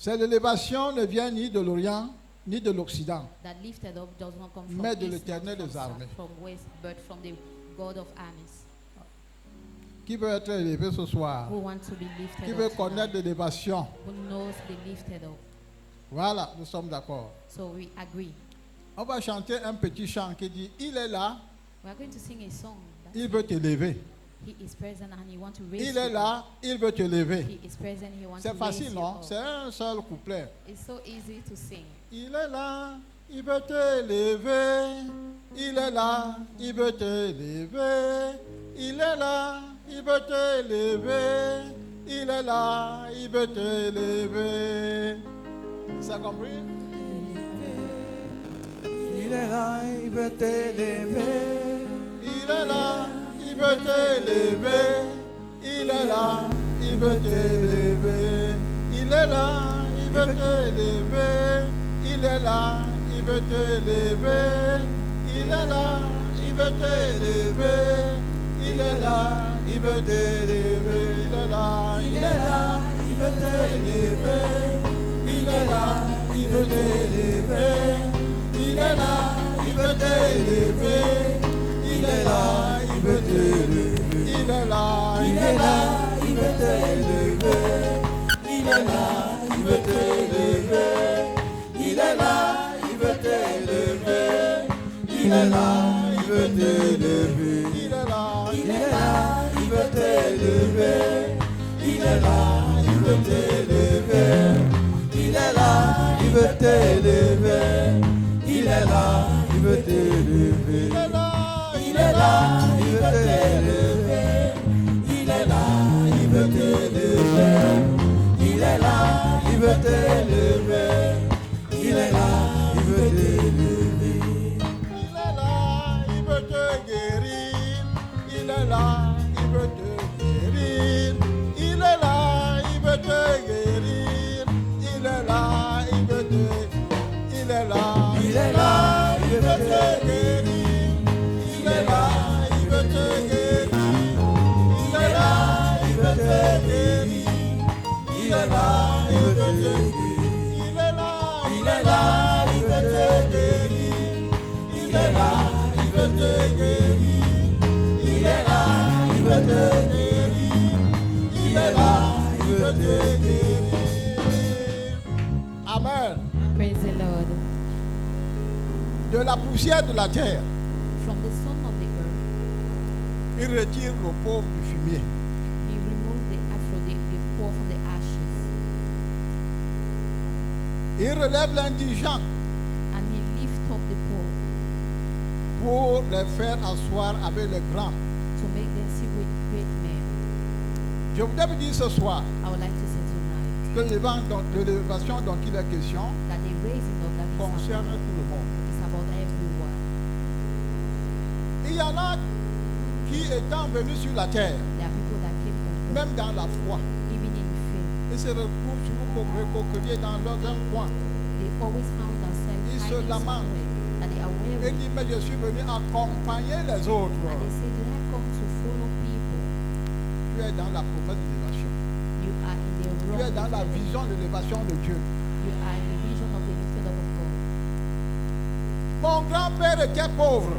Cette élévation ne vient ni de l'Orient, ni de l'Occident, that lifted up does not come from mais de east, l'Éternel not des from armées. south, from west, but from the God of armies. Qui veut être élevé ce soir? Who wants to be lifted Qui up veut tonight? connaître l'élévation? Who knows the lifted up? Voilà, nous sommes d'accord. So we agree. On va chanter un petit chant qui dit, il est là, We are going to sing a song. That il veut t'élever. He is present and he wants to raise Il you est up. là, il veut t'élever. He is present, he wants C'est to raise facile, you non? up. C'est un seul couplet. It's so easy to sing. Il est là, il veut t'élever. Il est là, il veut t'élever. Il est là, il veut t'élever. Il est là, il veut t'élever. Ça compris? Il est là, il veut t'élever. Il est là, il veut t'élever. Il est là, il veut t'élever. Il est là, il veut t'élever. Il est là, il veut t'élever. Il est là, il veut t'élever. Il est là, il veut t'élever. Il est là, il est là, il veut t'élever. Il est là, il veut t'élever. Il est là, il veut t'élever. Il est là, il veut t'élever. Il est là, il est là, il veut t'élever. Il est là, il veut t'élever. Il est là, il veut t'élever. Il est là, il veut t'élever. Il est là, il est là, il veut t'élever. Il est là, il veut t'élever. Il est là, il veut t'élever. Il est là, il veut t'élever. Il est là, il est là, il veut t'élever. Il est là, il veut t'élever. Il est là, il veut t'élever. Il est là, il veut t'élever. Il est là, il veut te guérir. Il est là, il veut te guérir. Il est là, il veut te guérir. Il est là, il veut te. Il est là, il est là, il veut te guérir. Il est là, il veut te guérir. Il est là, il veut te guérir. Il est là, il veut te guérir. Il est là, il est là, il veut te guérir. Il est là, il veut te guérir. Il est là, il veut te guérir. Il est là, il veut te guérir. Amen. Praise the Lord. De la poussière de la terre, From the son of the earth, il retire le pauvre du fumier. he removed the poor from the ashes, Il relève l'indigent and he lift up the poor pour les faire asseoir avec les grands. to make them sit with great men. Je voudrais vous dire ce soir I would like to say tonight que l'élévation dont il est question that the raising of that concerne tout le monde. is about everyone. Il y en a qui, étant venus sur la terre, There are people that came from earth, même dans la foi, even in faith. ils se retrouvent souvent recroquevillés dans leur un coin. They always found themselves Ils se hiding lamentent. somewhere, that they are Et weary. disent, mais je suis venu accompagner les autres. And they say, did I come to follow people? Tu es dans la promesse d'élévation. You are in the Tu wrong es dans la lifted up. vision de l'élévation de Dieu. You are in the vision of the lifted up of God. Mon grand-père était pauvre.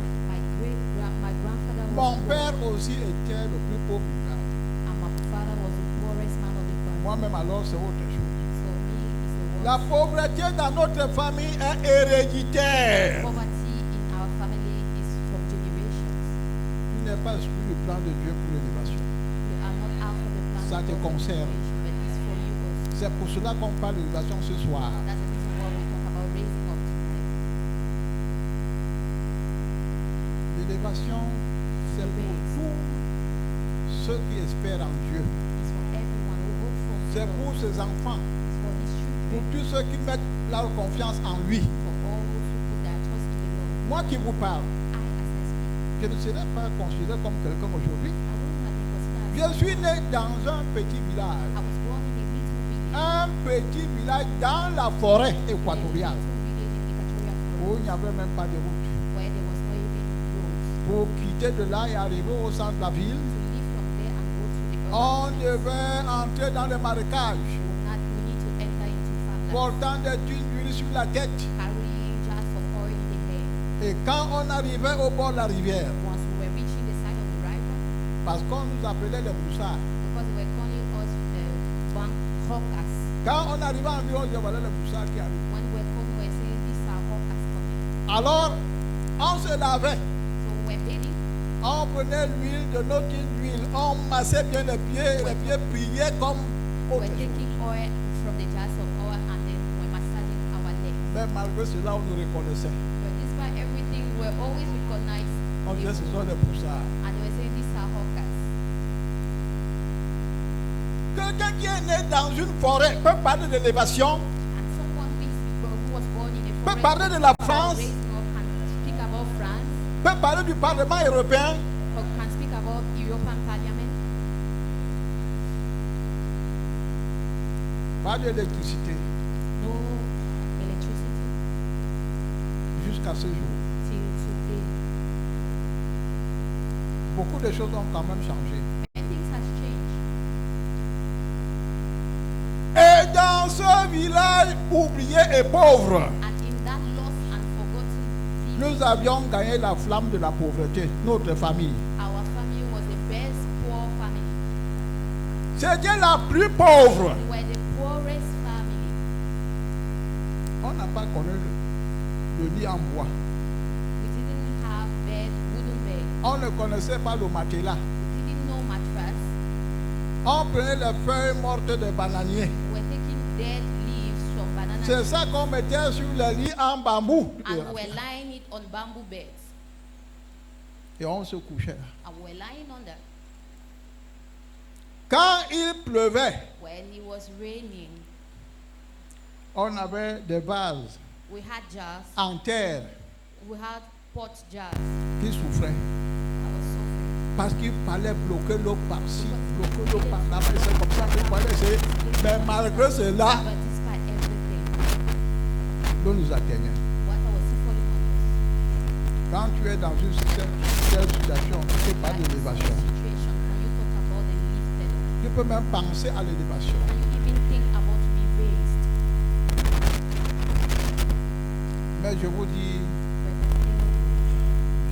My grandfather Mon was poor, père aussi était le plus pauvre du village. and my father was the poorest man of the family. Moi-même alors, c'est autre chose. So me is the La worst. pauvreté dans notre famille est héréditaire. Poverty in our family is from generations. Tu n'es pas sur le plan de Dieu pour l'élévation. You are not out of the plan Ça of te God for concerne. generation, but it's for you also. C'est pour cela qu'on parle d'élévation ce soir. That's the reason why we talk about raising up tonight. L'élévation, c'est pour tous ceux qui espèrent en Dieu. It's for everyone who hopes for C'est God. pour ses enfants, It's for his pour children. tous ceux qui mettent leur confiance en lui. For all those who put their trust in the Lord. Moi qui vous parle, I, as I speak, je ne serai pas considéré comme quelqu'un aujourd'hui. I will not be considered. Je suis né dans un petit I village. was born in a little village. Un petit village dans la forêt équatoriale. A little village in Equatorial Où Forest, il n'y avait même pas de route. where there was no even roads. Pour quitter de là et arriver au centre de la ville, To leave from there and go to the on urban devait entrer dans les marécages. we need to enter into portant des tuiles d'huile sur la tête. carrying jars of oil in the hair. Et quand on arrivait au bord de la rivière, Once we were reaching the side of the river, parce qu'on nous appelait les moussards, because they were calling us bank hawkers. quand on arrivait environ, on disait voilà les moussards qui arrivent. When we were coming, we were saying these are hawkers coming. Alors, on se lavait, So we were bathing. on prenait l'huile de notre huile, on massait bien les pieds brillaient comme We autre were chose. taking oil from the jars of oil and then we were massaging our legs. Mais malgré cela, on nous reconnaissait. But despite everything, we were always recognized. On disait ce sont les moussards. And they were saying these are hawkers. Quelqu'un qui est né dans une forêt peut parler d'élévation, And someone who was born in a peut forest, parler de la France, raising up and speak about France, peut parler du Parlement européen, or can speak about European Parliament, pas d'électricité no electricity jusqu'à ce jour. till today. Beaucoup de choses ont quand même changé. And things has changed. Et dans ce village oublié et pauvre, And in that lost and forgotten village, nous avions gagné la flamme de la pauvreté, notre famille. our family was the best poor family. C'était la plus pauvre. We were the poorest family. On n'a pas connu le lit en bois. We didn't have bed, wooden bed. On ne connaissait pas le matelas. We didn't know mattress. On prenait les feuilles mortes des bananiers. We were taking dead leaves from banana C'est trees ça qu'on mettait sur les lits en bambou. and we were lying it on bamboo beds. Et on se couchait là. And we were lying on that. Quand il pleuvait, When it was raining, on avait des vases we had jars. en terre We had pot jars. qui souffraient. I was suffering. Parce qu'il fallait bloquer l'eau par-ci, bloquer l'eau par-là. C'est comme ça qu'il fallait essayer. Mais malgré cela, But despite everything, l'eau nous atteignait. water was still falling on us. Quand tu es dans une telle situation, tu ne peux pas That is the d'élévation. situation. Can you talk about the lifted? Tu peux même penser à l'élévation. Can you even think about to be raised? Mais je vous dis, But I'm telling you,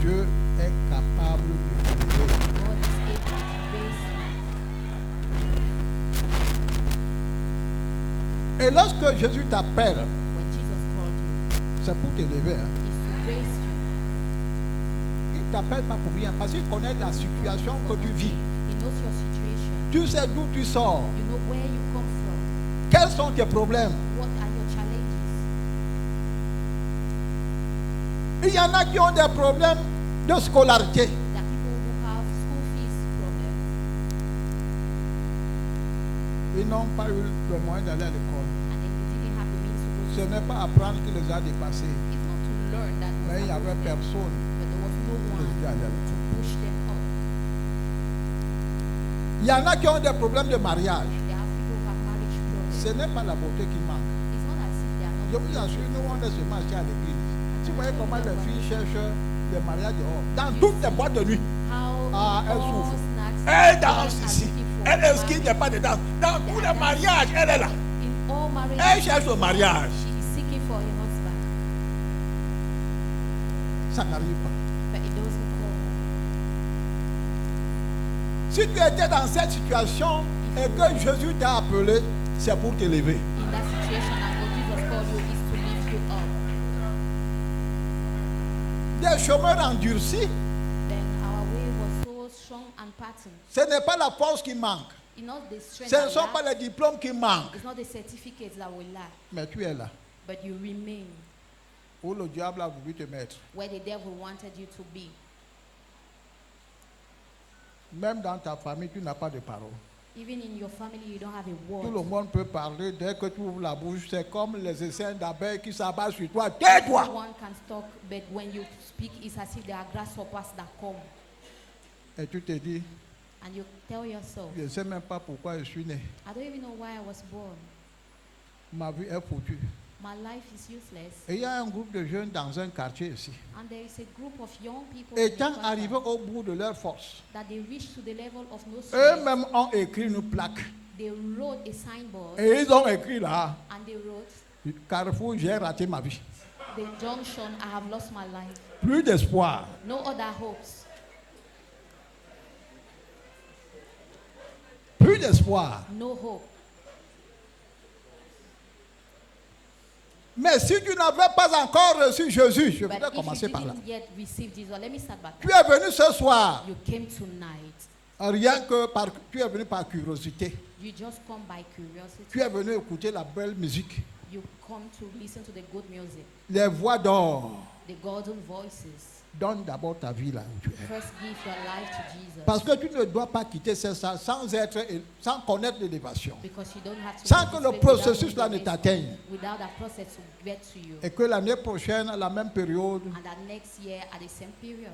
Dieu est capable de t'élever. God is able to raise you. Et lorsque Jésus t'appelle, When Jesus called you, c'est pour t'élever. Hein. is to raise you. Il ne t'appelle pas pour rien, parce qu'il connaît la situation que tu vis. He knows your situation. Tu sais d'où tu sors. You know where you come from. Quels sont tes problèmes? What are your challenges? Il y en a qui ont des problèmes de scolarité. There are people who have school fees problems. Ils n'ont pas eu le moyen d'aller à l'école. And then they didn't have the means to go Ce to n'est school. pas apprendre qui les a dépassés. It's not to learn that was Mais il n'y avait above them, personne but there was no qui les one a allés à to l'école. push them up. Il y en a qui ont des problèmes de mariage. There are people who have marriage problems. Ce n'est pas la beauté qui manque. It's not as if they are Je not. vous assure, nous on est seulement achetés à l'église. Si vous voyez comment les filles cherchent des mariages dehors, dans toutes les boîtes de nuit, How Ah, in elle all souffre. snacks, elle girls danse are ici. looking for Elle inscrit marriage. des pas de danse. Dans tous les mariages, elle est là. In all marriages, Elle cherche le mariage. she is seeking for a husband, Ça n'arrive pas. but it doesn't come. Si tu étais dans cette situation et que Jésus t'a appelé, c'est pour t'élever. In that situation, and what Jesus called you is to lift you up. Des chemins endurcis, Then our way was so strong and patterned. ce n'est pas la force qui manque. It's not the strength Ce ne that sont pas lack, les diplômes qui manquent. it's not the certificates that will lack, Mais tu es là. but you remain Où le diable a voulu te mettre. where the devil wanted you to be. Même dans ta famille, tu n'as pas de parole. Even in your family, you don't have a Tout le word. monde peut parler. Dès que tu ouvres la bouche, c'est comme les essaims d'abeilles qui s'abattent sur toi. Tais-toi! Everyone can talk, but when you speak, it's as if there are grasshoppers that come. Et tu te dis, And you tell yourself, je ne sais même pas pourquoi je suis né. I don't even know why I was born. Ma vie est foutue. My life is useless. Et il y a un groupe de jeunes dans un quartier ici. And there is a group of young people in the Étant quarter arrivés au bout de leur force, that they reached to the level of no strength. eux-mêmes ont écrit une plaque. They wrote a signboard Et ils ont écrit là, and they wrote, Carrefour, j'ai raté ma vie. The junction, I have lost my life. Plus d'espoir. No other hopes. Plus d'espoir. No hope. Mais si tu n'avais pas encore reçu Jésus, je But voudrais if commencer you par là. didn't yet receive Jesus, let me start back. Tu es venu ce soir, You came tonight. rien que tu es venu par curiosité. You just come by curiosity. Tu es venu écouter la belle musique, You come to listen to the good music, les voix d'or. the golden voices. Donne d'abord ta vie là où tu es. First, give your life to Jesus. Parce que tu ne dois pas quitter ça sans connaître l'élévation. Because you don't have to Sans que le participate processus without là ne knowing t'atteigne. without that process to get to you. Et que l'année prochaine, à la même période, And that next year, at the same period,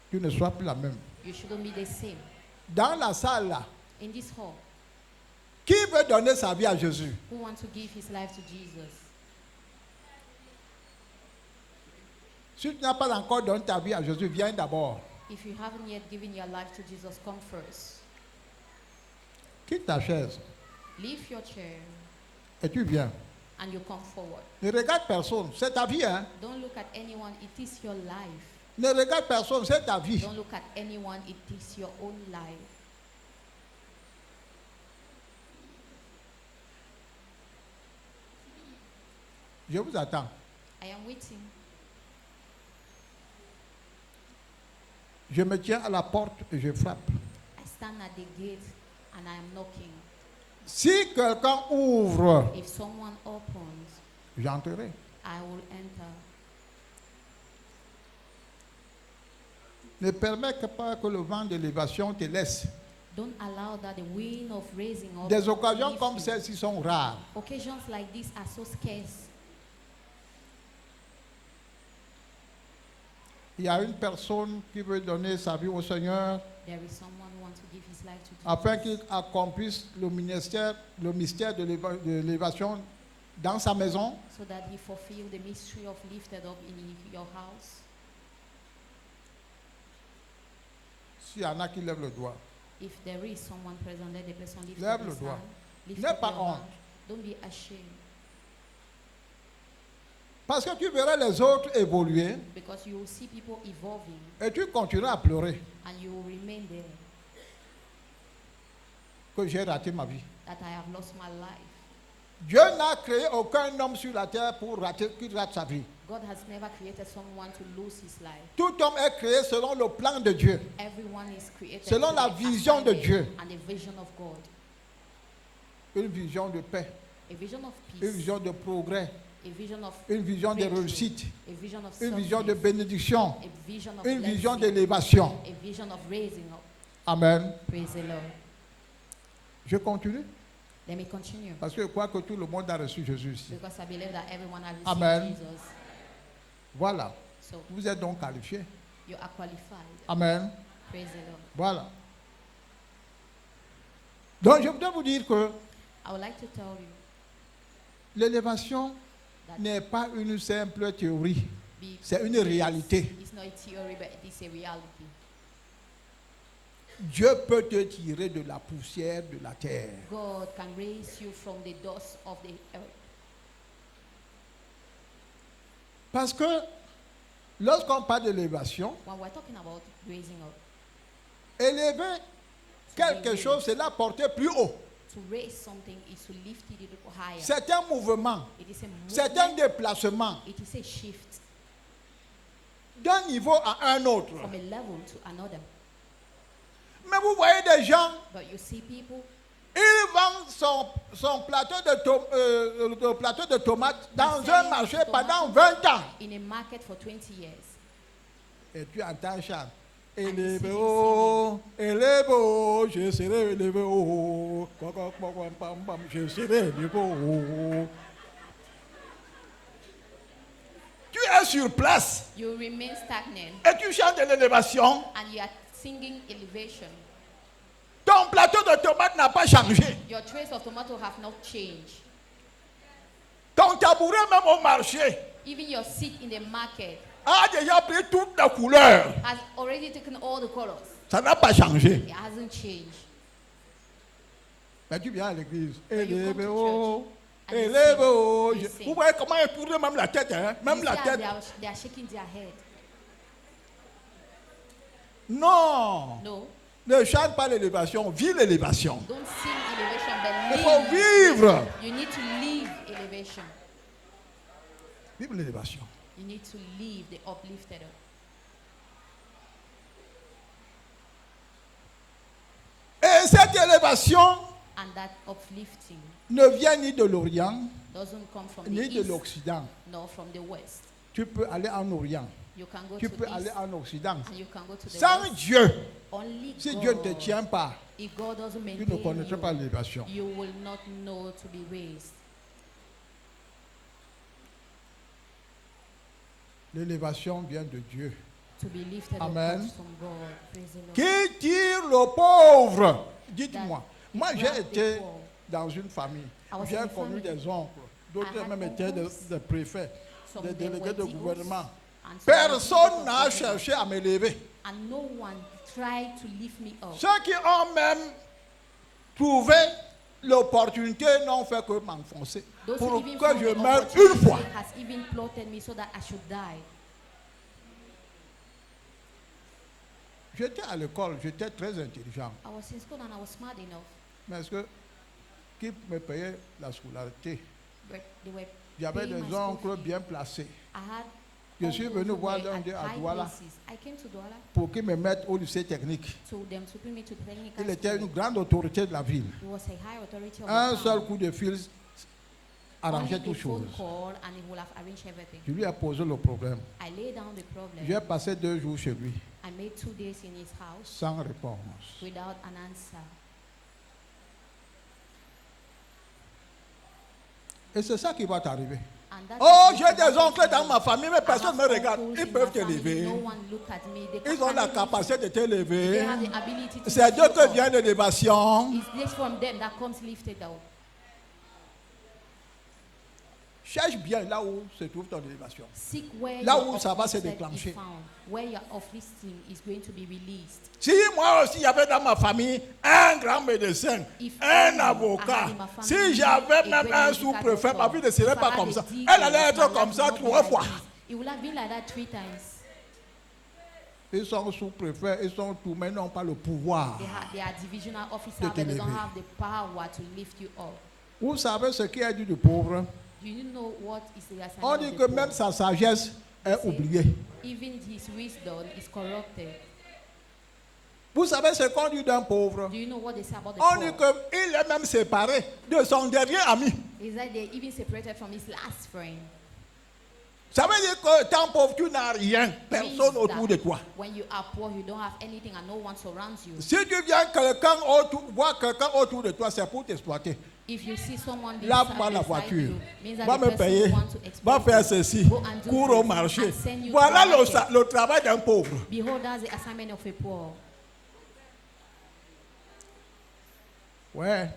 tu ne sois plus la même. you shouldn't be the same. Dans la salle là, In this hall, qui veut donner sa vie à Jésus? who wants to give his life to Jesus? Si tu n'as pas encore donné ta vie à Jésus, viens d'abord. If you haven't yet given your life to Jesus, come first. Quitte ta chaise Leave your chair et tu viens. and you come forward. Ne regarde personne, c'est ta vie, hein? Don't look at anyone, it is your life. Ne regarde personne, c'est ta vie. Don't look at anyone, it is your own life. Je vous attends. I am waiting. Je me tiens à la porte et je frappe. I stand at the gate and I am knocking. Si quelqu'un ouvre, If someone opens, j'entrerai. I will enter. Ne permets pas que le vent d'élévation te laisse. Don't allow that the wind of raising up. Des occasions lift comme you. celles-ci sont rares. Occasions like this are so scarce. Il y a une personne qui veut donner sa vie au Seigneur There is someone who wants to give his life to Jesus. afin qu'il accomplisse le mystère de l'élévation dans sa maison. So that he fulfill the mystery of lifted up in your house. S'il y en a qui lèvent le doigt. If there is someone present, let the person lift Lève up le his doigt. hand. Lift N'aie up pas your honte. hand. Don't be ashamed. Parce que tu verras les autres évoluer Because you will see people evolving et tu continueras à pleurer and you will remain there. que j'ai raté ma vie. That I have lost my life. Dieu n'a créé aucun homme sur la terre pour qu'il rate sa vie. God has never created someone to lose his life. Tout homme est créé selon le plan de Dieu. Everyone is created Selon to la the vision de assignment Dieu. and the vision of God. Une vision de paix, A vision of une peace. vision de progrès, A vision of une vision de breakthrough, réussite, a vision of une vision de success, bénédiction, a vision of une vision blessing, d'élévation. a vision of raising up. Amen. Praise the Lord. Je continue Let me continue. parce que je crois que tout le monde a reçu Jésus ici. Because I believe that everyone has received Amen. Jesus. Voilà. So Vous êtes donc qualifiés. you are qualified. Amen. Praise the Lord. Voilà. Donc je voudrais vous dire que I would like to tell you l'élévation that n'est pas une simple théorie, be- c'est une réalité. It's not a theory, but it is a reality. Dieu peut te tirer de la poussière de la terre. God can raise you from the dust of the earth. Parce que lorsqu'on parle d'élévation, When we're talking about raising up, élever quelque chose, c'est la porter plus haut. to raise something is to lift it higher. C'est un mouvement, It is a c'est un movement. déplacement It is a shift d'un niveau à un autre. from a level to another. Mais vous voyez des gens, But you see people, ils vendent son plateau le plateau de tomates dans un marché pendant 20 ans. in a market for 20 years. Et tu entends chanter. And you Élevé see haut, je serai élevé haut. Je serai élevé haut. Tu es sur place You remain stagnant et tu chantes de l'élévation. and you are singing elevation. Ton plateau de tomates n'a pas changé. Your trays of tomato have not changed. Ton tabouret même au marché Even your seat in the market a déjà pris toutes les couleurs. has already taken all the colors. Ça n'a pas changé. It hasn't changed. Mais tu viens à l'église. But you come Élevé to haut. church And they Élève, sing. oh, They sing. vous voyez comment ils tournent même la tête, hein? Même You la see how tête. they are shaking their head. Non, No, ne chante pas l'élévation, vis l'élévation. don't sing elevation, Il but faut live. vivre. You need to live elevation. Vive l'élévation. You need to live the uplifted. Et cette élévation And that uplifting ne vient ni de l'Orient, doesn't come from ni the de east l'Occident. nor from the west. Tu peux aller en Orient, You can go tu to peux the aller east en Occident. and you can go to the Sans west. Dieu, Only si God. Dieu ne te tient pas, If God doesn't tu maintain ne connaîtras pas you, l'élévation. you will not know to be raised. L'élévation vient de Dieu. To be lifted up Amen. comes from God. Praise the Lord. Qui tire le pauvre? Dites-moi. That Moi, he j'ai grabbed été the poor. dans une famille. I was J'ai in a connu family. des oncles. D'autres I had même étaient uncles. des préfets, Some des they délégués were de DOs, gouvernement. and some were Personne people n'a of government. cherché à m'élever. And no one tried to lift me up. Ceux qui ont même trouvé l'opportunité n'ont fait que m'enfoncer Those pour who even que found je the meure une opportunity fois. has even plotted me so that I should die. J'étais à l'école, j'étais très intelligent. I was in school and I was smart enough, Mais est-ce que qui me payait la scolarité? but they were J'avais paying my des school oncles fee. bien placés I had Je suis uncles venu who voir were l'un at d'eux à high Douala places. I came to Douala, pour qu'ils me mettent au lycée technique. told them to bring me to the technical Il était school. une grande autorité de la ville. He was a high authority of Un the seul town. coup de fil arrangeait Only toutes the phone choses. call and he would have arranged everything. Je lui ai posé le problème. I laid down the problem. J'ai passé 2 jours chez lui I made 2 days in his house sans réponse. without an answer. Et c'est ça qui va t'arriver. And that Oh, is j'ai what des happened oncles to dans me. ma famille, mais I personne ne have me regarde. uncles Ils in peuvent my family, t'élever. no one look at me. They Ils can't ont la handle me. capacité de They t'élever. have the ability to C'est lift Dieu you que up. vient l'élévation. It's this from them that comes lifted out. Cherche bien là où se trouve ton élévation. Seek where Là your où ça va se uplifted déclencher. is found, where your uplifting is going to be released. Si moi aussi j'avais dans ma famille un grand médecin, If un I avocat, had in my family si j'avais a même great un medical sous-préfet, doctor, ma vie ne serait if I pas had comme a ça. deacon, Elle allait my être life comme ça would not be 3 like fois. this. It would have been like that 3 times. Ils sont sous-préfets, ils sont tout, mais ils n'ont pas le pouvoir. They are divisional officers, De but they don't t'élever. have the power to lift you up. Vous savez ce qui est dit du pauvre? Do you know what is the assignment On of dit the que poor? même sa sagesse est See? oubliée. Even his wisdom is corrupted. Vous savez ce qu'on dit d'un pauvre? Do you know what they say about the On dit poor? qu'il est même séparé de son dernier ami. Is that they even separated from his last friend. Ça veut dire que tant pauvre, tu n'as rien, personne Means autour that de toi. when you are poor, you don't have anything and no one surrounds you. Si tu viens voir quelqu'un autour de toi, c'est pour t'exploiter. If you see someone being Lave-moi sad la beside voiture. you, means that Va the me person payer. want to Va exploit faire you. ceci. Go and do Cours au this marché. and send you Voilà to market. le travail d'un pauvre. Behold, that's the assignment of a poor Ouais.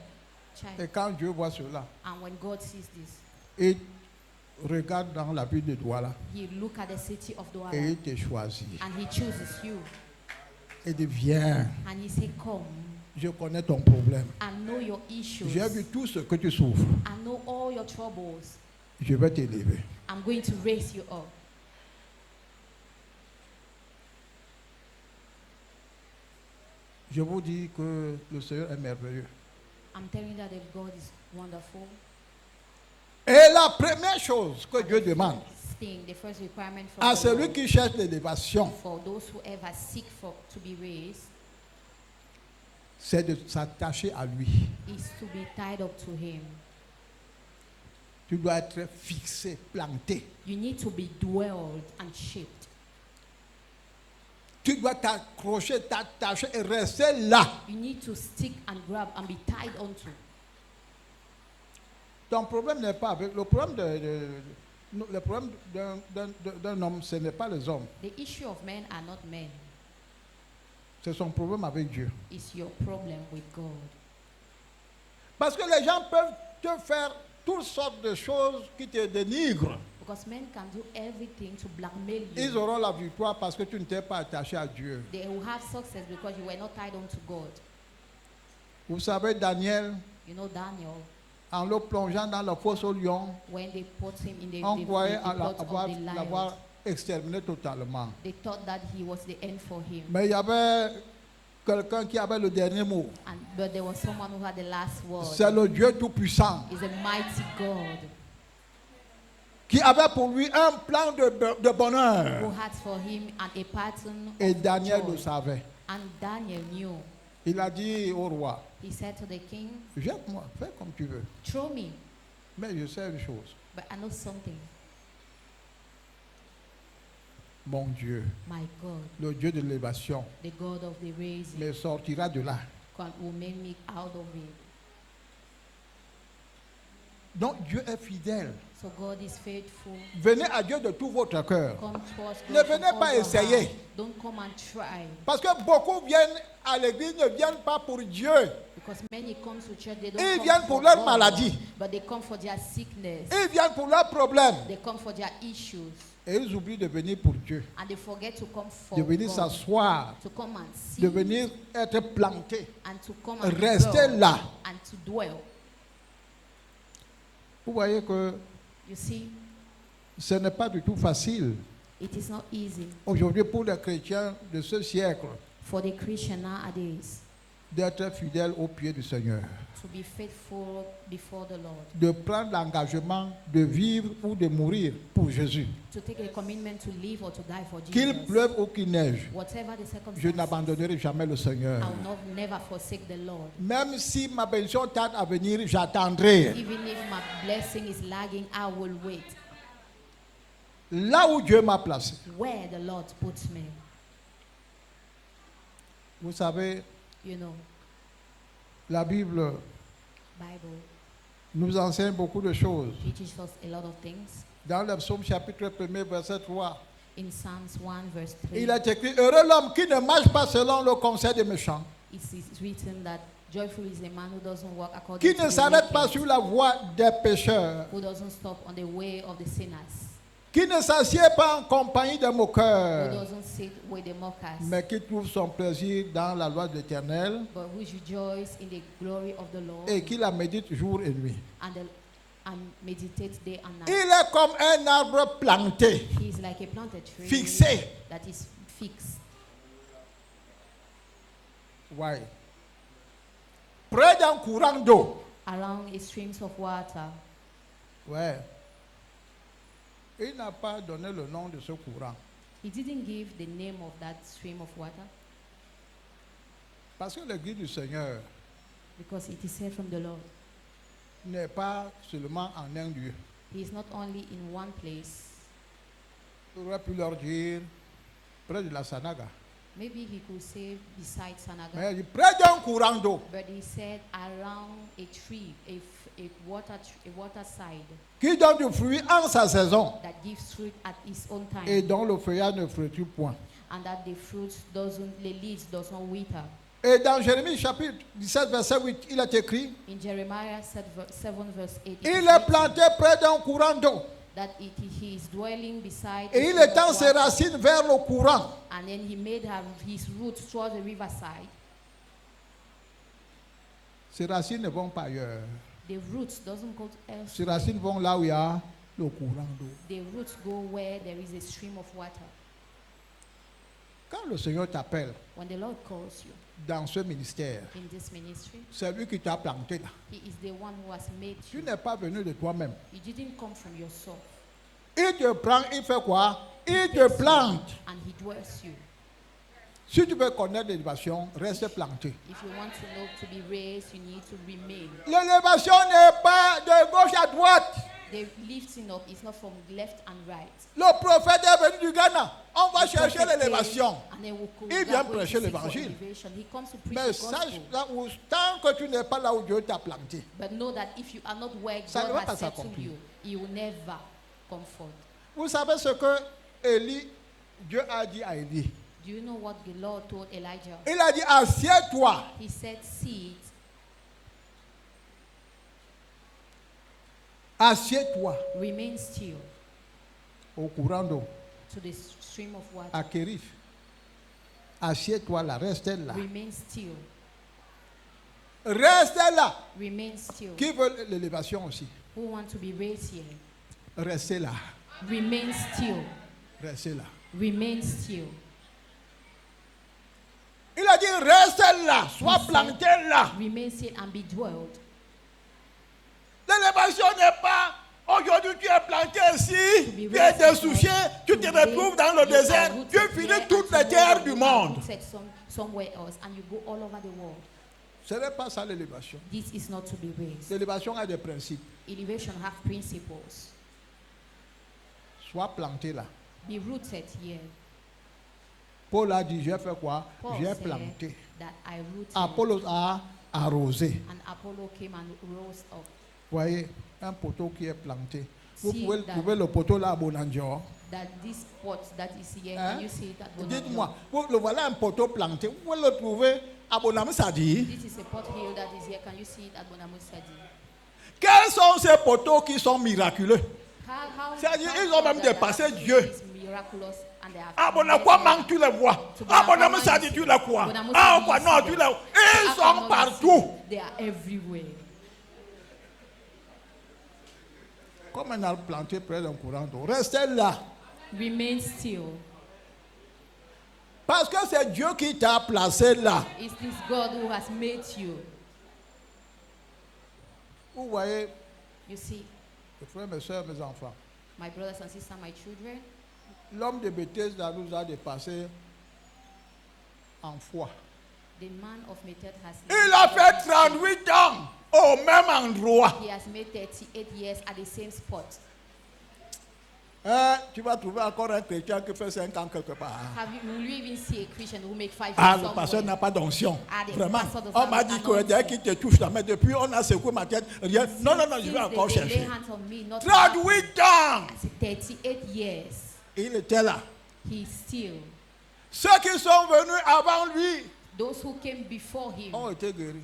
child. Et quand Dieu voit cela, And when God sees this, il regarde dans la ville de Douala He look at the city of Douala et il te choisit. and He chooses you Il dit, viens, and He say, "Come je connais ton problème. and know your issues. J'ai vu tout ce que tu souffres. I know all your troubles. Je vais t'élever. I'm going to raise you up." Je vous dis que le Seigneur est merveilleux. I'm telling you that if God is wonderful. Et la première chose que Dieu demande The first requirement à from the celui Lord qui cherche l'élévation, for those who ever seek to be raised c'est de s'attacher à lui. is to be tied up to Him. Tu dois être fixé, planté. You need to be dwelled and shaped. Tu dois t'accrocher, t'attacher et rester là. You need to stick and grab and be tied onto. Ton problème n'est pas avec le problème le problème d'un homme, ce n'est pas les hommes. The issue of men are not men. C'est son problème avec Dieu. It's your problem with God. Parce que les gens peuvent te faire toutes sortes de choses qui te dénigrent. Because men can do everything to blackmail Ils you. auront la victoire parce que tu ne t'es pas attaché à Dieu. They will have success because you were not tied onto God. Vous savez, Daniel You know Daniel, en le plongeant dans la fosse au lion, when they put him in the, on the, croyait the, the pot of the l'avoir lion, exterminé totalement. they thought that he was the end for him. Mais il y avait quelqu'un qui avait le dernier mot. But there was someone who had the last word. C'est le Dieu Tout-Puissant He's a mighty God qui avait pour lui un plan de who bonheur. had for him a pattern Et of Daniel joy. le savait. And Daniel knew. Il a dit au roi, He said to the king, jette-moi, fais comme tu veux. throw me, Mais je sais une chose, but I know something. mon Dieu, My God, le Dieu de l'élévation, the God of the raising, me sortira de là. will make me out of it. Donc Dieu est fidèle. So God is faithful. Venez à Dieu de tout votre cœur. Come towards God Ne from venez all pas your essayer. heart. Don't come and try. Parce que beaucoup viennent à l'église, ne viennent pas pour Dieu. Because many come to church, they don't Ils come viennent pour for leur God, maladie. but they come for their sickness. Ils viennent pour leurs problèmes. They come for their issues. Et ils oublient de venir pour Dieu. And they forget to come for De venir God. s'asseoir. To come and see. De venir être planté. And to come and Rester dwell. là. And to dwell. Vous voyez que You see, ce n'est pas du tout facile. it is not easy Aujourd'hui, pour les chrétiens de ce siècle, for the Christian nowadays d'être fidèles au pied du Seigneur. to be faithful before the Lord. De prendre l'engagement de vivre ou de mourir pour Jésus. To take a commitment to live or to die for Qu'il Jesus. pleuve ou qu'il neige, Whatever the je circumstances, n'abandonnerai jamais le Seigneur. I will never forsake the Lord. Même si ma bénédiction tarde à venir, j'attendrai. Even if my blessing is lagging, I will wait. Là où Dieu m'a placé. Where the Lord puts me. Vous savez, You know, la Bible Bible nous enseigne beaucoup de choses. teaches us a lot of things. Dans le psaume chapitre 1er, verset 3, In Psalms 1 verse 3, il est écrit, heureux l'homme qui ne marche pas selon le conseil des méchants, it is written that joyful is a man who doesn't walk according qui to ne the s'arrête pas wicked, sur la voie des pécheurs, who doesn't stop on the way of the sinners, qui ne s'assied pas en compagnie des who moqueurs, doesn't sit with the mockers, mais qui trouve son plaisir dans la loi de l'Éternel but who rejoice in the glory of the Lord et qui la médite jour et nuit. and meditate day and night. Il est comme un arbre planté, He is like a planted tree fixé. that is fixed Ouais. Près d'un courant d'eau. along a streams of water. Ouais. Il n'a pas donné le nom de ce courant. He didn't give the name of that stream of water Parce que l'église du Seigneur because it is said from the Lord. n'est pas seulement en un lieu. He is not only in one place. Il aurait pu leur dire près de la Sanaga. Maybe he could say beside Sanaga, Mais il dit près d'un courant d'eau but he said around a tree, a water side qui donne du fruit en sa saison that gives fruit at its own time, et dont le feuillage ne flétrit point. and that the fruits the leaves does not wither. Et dans Jérémie chapitre 17 verset 8, il est écrit, In Jeremiah 7 verse 8, it il is est written planté près d'un courant d'eau that he is dwelling beside et the il stream of étend ses water, racines vers le courant. and then he made his roots towards the riverside. Ses racines ne vont pas ailleurs. The roots doesn't go Ses elsewhere. racines vont là où il y a le courant d'eau. The roots go where there is a stream of water. Quand le Seigneur t'appelle When the Lord calls you dans ce ministère, in this ministry, c'est lui qui t'a planté là. He is the one who has made Tu you. n'es pas venu de toi-même. You didn't come from yourself. Il te prend, il fait quoi? Il te plante. And He dwells you. Si tu veux connaître l'élévation, reste planté. If you want to know to be raised, you need to remain. L'élévation n'est pas de gauche à droite. The lifting up is not from left and right. Le prophète est venu du Ghana. On va The chercher prophet l'élévation. came and then Il vient prêcher seek for l'évangile. elevation. He comes to preach Mais the sache, gospel. là où, tant que tu n'es pas là où Dieu t'a planté, But know that if you are not where Ça ne God va has pas settled s'accomplir. you, He will never come forth. vous savez ce que Dieu a dit à Élie. Do you know what the Lord told Elijah? Il a dit, assieds-toi. He said, "Sit, Assieds-toi remain still au courant d'eau, to the stream of water. à Kérif. Assieds-toi là, reste là. Remain still." Restez là. Remain still. Qui veut l'élévation aussi? Who want to be raised here? Restez là. Remain still. Restez là. Remain still. Il a dit restez là, sois He planté said, là. Remain still and be dwelled. L'élévation n'est pas aujourd'hui tu es planté ici, tu es dessouché, tu te retrouves dans le désert, tu finis toutes les terres du monde. Somewhere else and you go all over the world. Ce n'est pas ça l'élévation. This is not to be raised. L'élévation a des principes. Elevation have principles. Sois planté là. Be rooted here. Paul a dit, j'ai fait quoi? Paul J'ai said planté. that I rooted Apollos a arrosé. and Apollo came and rose up. Voyez, un poteau qui est planté. Vous See pouvez that- trouver le poteau là à Bonandior. That this pot that is here, Hein? can you see it at Bonanjo? Dites-moi, le voilà un poteau planté. Vous pouvez le trouver à Bonamsadi. This is a pot here that is here. Can you see it at Bonamusadi? Quels sont ces poteaux qui sont miraculeux? C'est-à-dire, how ils ont même come that dépassé that Dieu. is miraculous and they have Ah, made Bonakwaman, it. tu les vois. To Ah, Bonakwaman, Bonamsadi, tu les vois. Bonamsadi, Ah, you quoi, see non, them. tu les vois. To Ils Akwaman, sont you partout. see, they are everywhere. Comme un arbre planté près d'un courant d'eau. Restez là. Remain still. Parce que c'est Dieu qui t'a placé là. It's this God who has made you. Vous voyez, You see, mes frères, mes soeurs, mes enfants. my brothers and sisters, my children, L'homme de Bethesda nous a dépassé en foi. the man of Meted has Il a fait 38 ans au même endroit. He has made 38 years at the same spot. Hein, tu vas trouver encore un chrétien qui fait 5 ans quelque part. Will you even see a Christian who make 5 Ah, years le pasteur somewhere? n'a pas d'onction. Ah, the Vraiment. pastor does On not m'a have dit que anointing. dès qu'il te touche la main, depuis on a secoué ma tête, rien. Non, non, non, je vais Since encore they lay chercher. hands on me, not 38 ans. 38 years. Il était là. He still. Ceux qui sont venus avant lui Those who came before him, ont été guéris.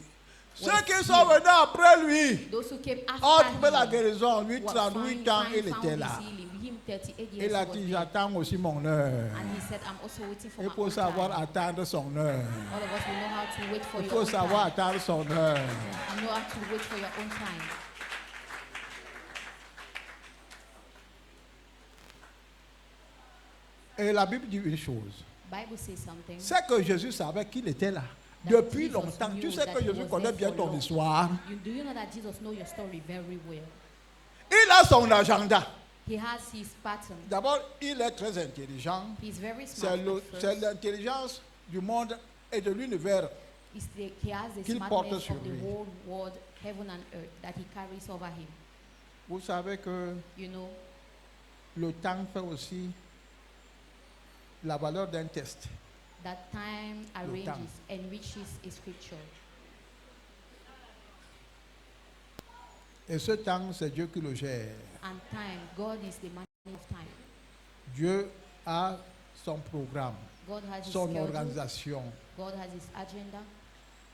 Ceux qui sont venus après lui those who came ont after trouvé la him, guérison. Lui, were 38 ans, il found était his là. healing. Him 38 Il years a was dit, there. j'attends aussi mon heure. And he said, I'm also waiting for Il my faut own savoir time. attendre son heure. All of us will know how to wait for Il your faut own savoir time. attendre son heure. You know how to wait for your own time. Et la Bible dit une chose. Bible says something. C'est que Jésus savait qu'il était là. That Depuis Jesus longtemps. knew Tu sais that que he Jésus was connaît there bien for ton long. histoire. Do you know that Jesus knows your story very well? Il a son agenda. He has his pattern. D'abord, il est très intelligent. He's very smart. C'est l'intelligence du monde et de l'univers. He has the qu'il smartness porte of sur the lui. whole world, heaven and earth, that he carries over him. Vous savez que You know, le temps fait aussi la valeur d'un test. that time arranges, enriches a scripture. Et ce temps, c'est Dieu qui le gère. And time, God is the man of time. Dieu a son programme, God has his son schedule. organisation. God has his agenda.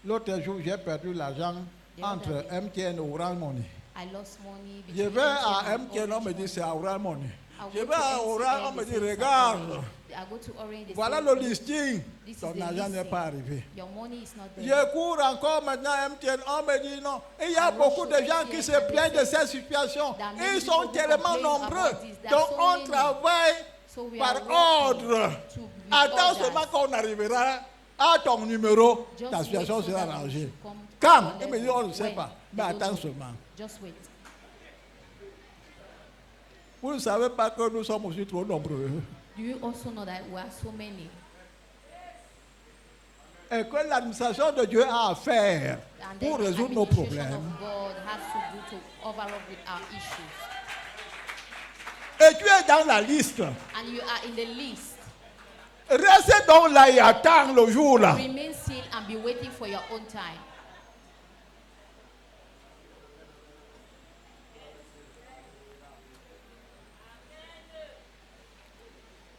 L'autre jour, j'ai perdu l'argent The entre other day, MTN et Orange Money. I lost money. Je between vais à and MTN, on me Orange dit c'est Money. à Orange Money. I Je go vais to à MTN, Orange, on me they dit say, regarde, I go to Orange, they voilà say, le listing. this is Ton the argent n'est listing. pas arrivé. Your money is not there. Je cours encore maintenant à MTN, on me dit non. Et il y a beaucoup de gens qui se plaignent de cette situation. Ils sont tellement nombreux. Donc on travaille So we par are working ordre. to with Attends orders. seulement qu'on arrivera à ton numéro, Just ta wait situation so sera that arrangée. you come to Quand? your Il me dit level. on ne sait When? pas. Mais You don't attends know. seulement. Just wait. Vous ne savez pas que nous sommes aussi trop nombreux. Do you also know that we are so many? Et que l'administration de Dieu a à faire And pour then the résoudre nos administration problèmes. of God has to do to overlap with our issues. Et tu es dans la liste. And you are in the list. Reste donc là et attends le jour là. Remain still and be waiting for your own time.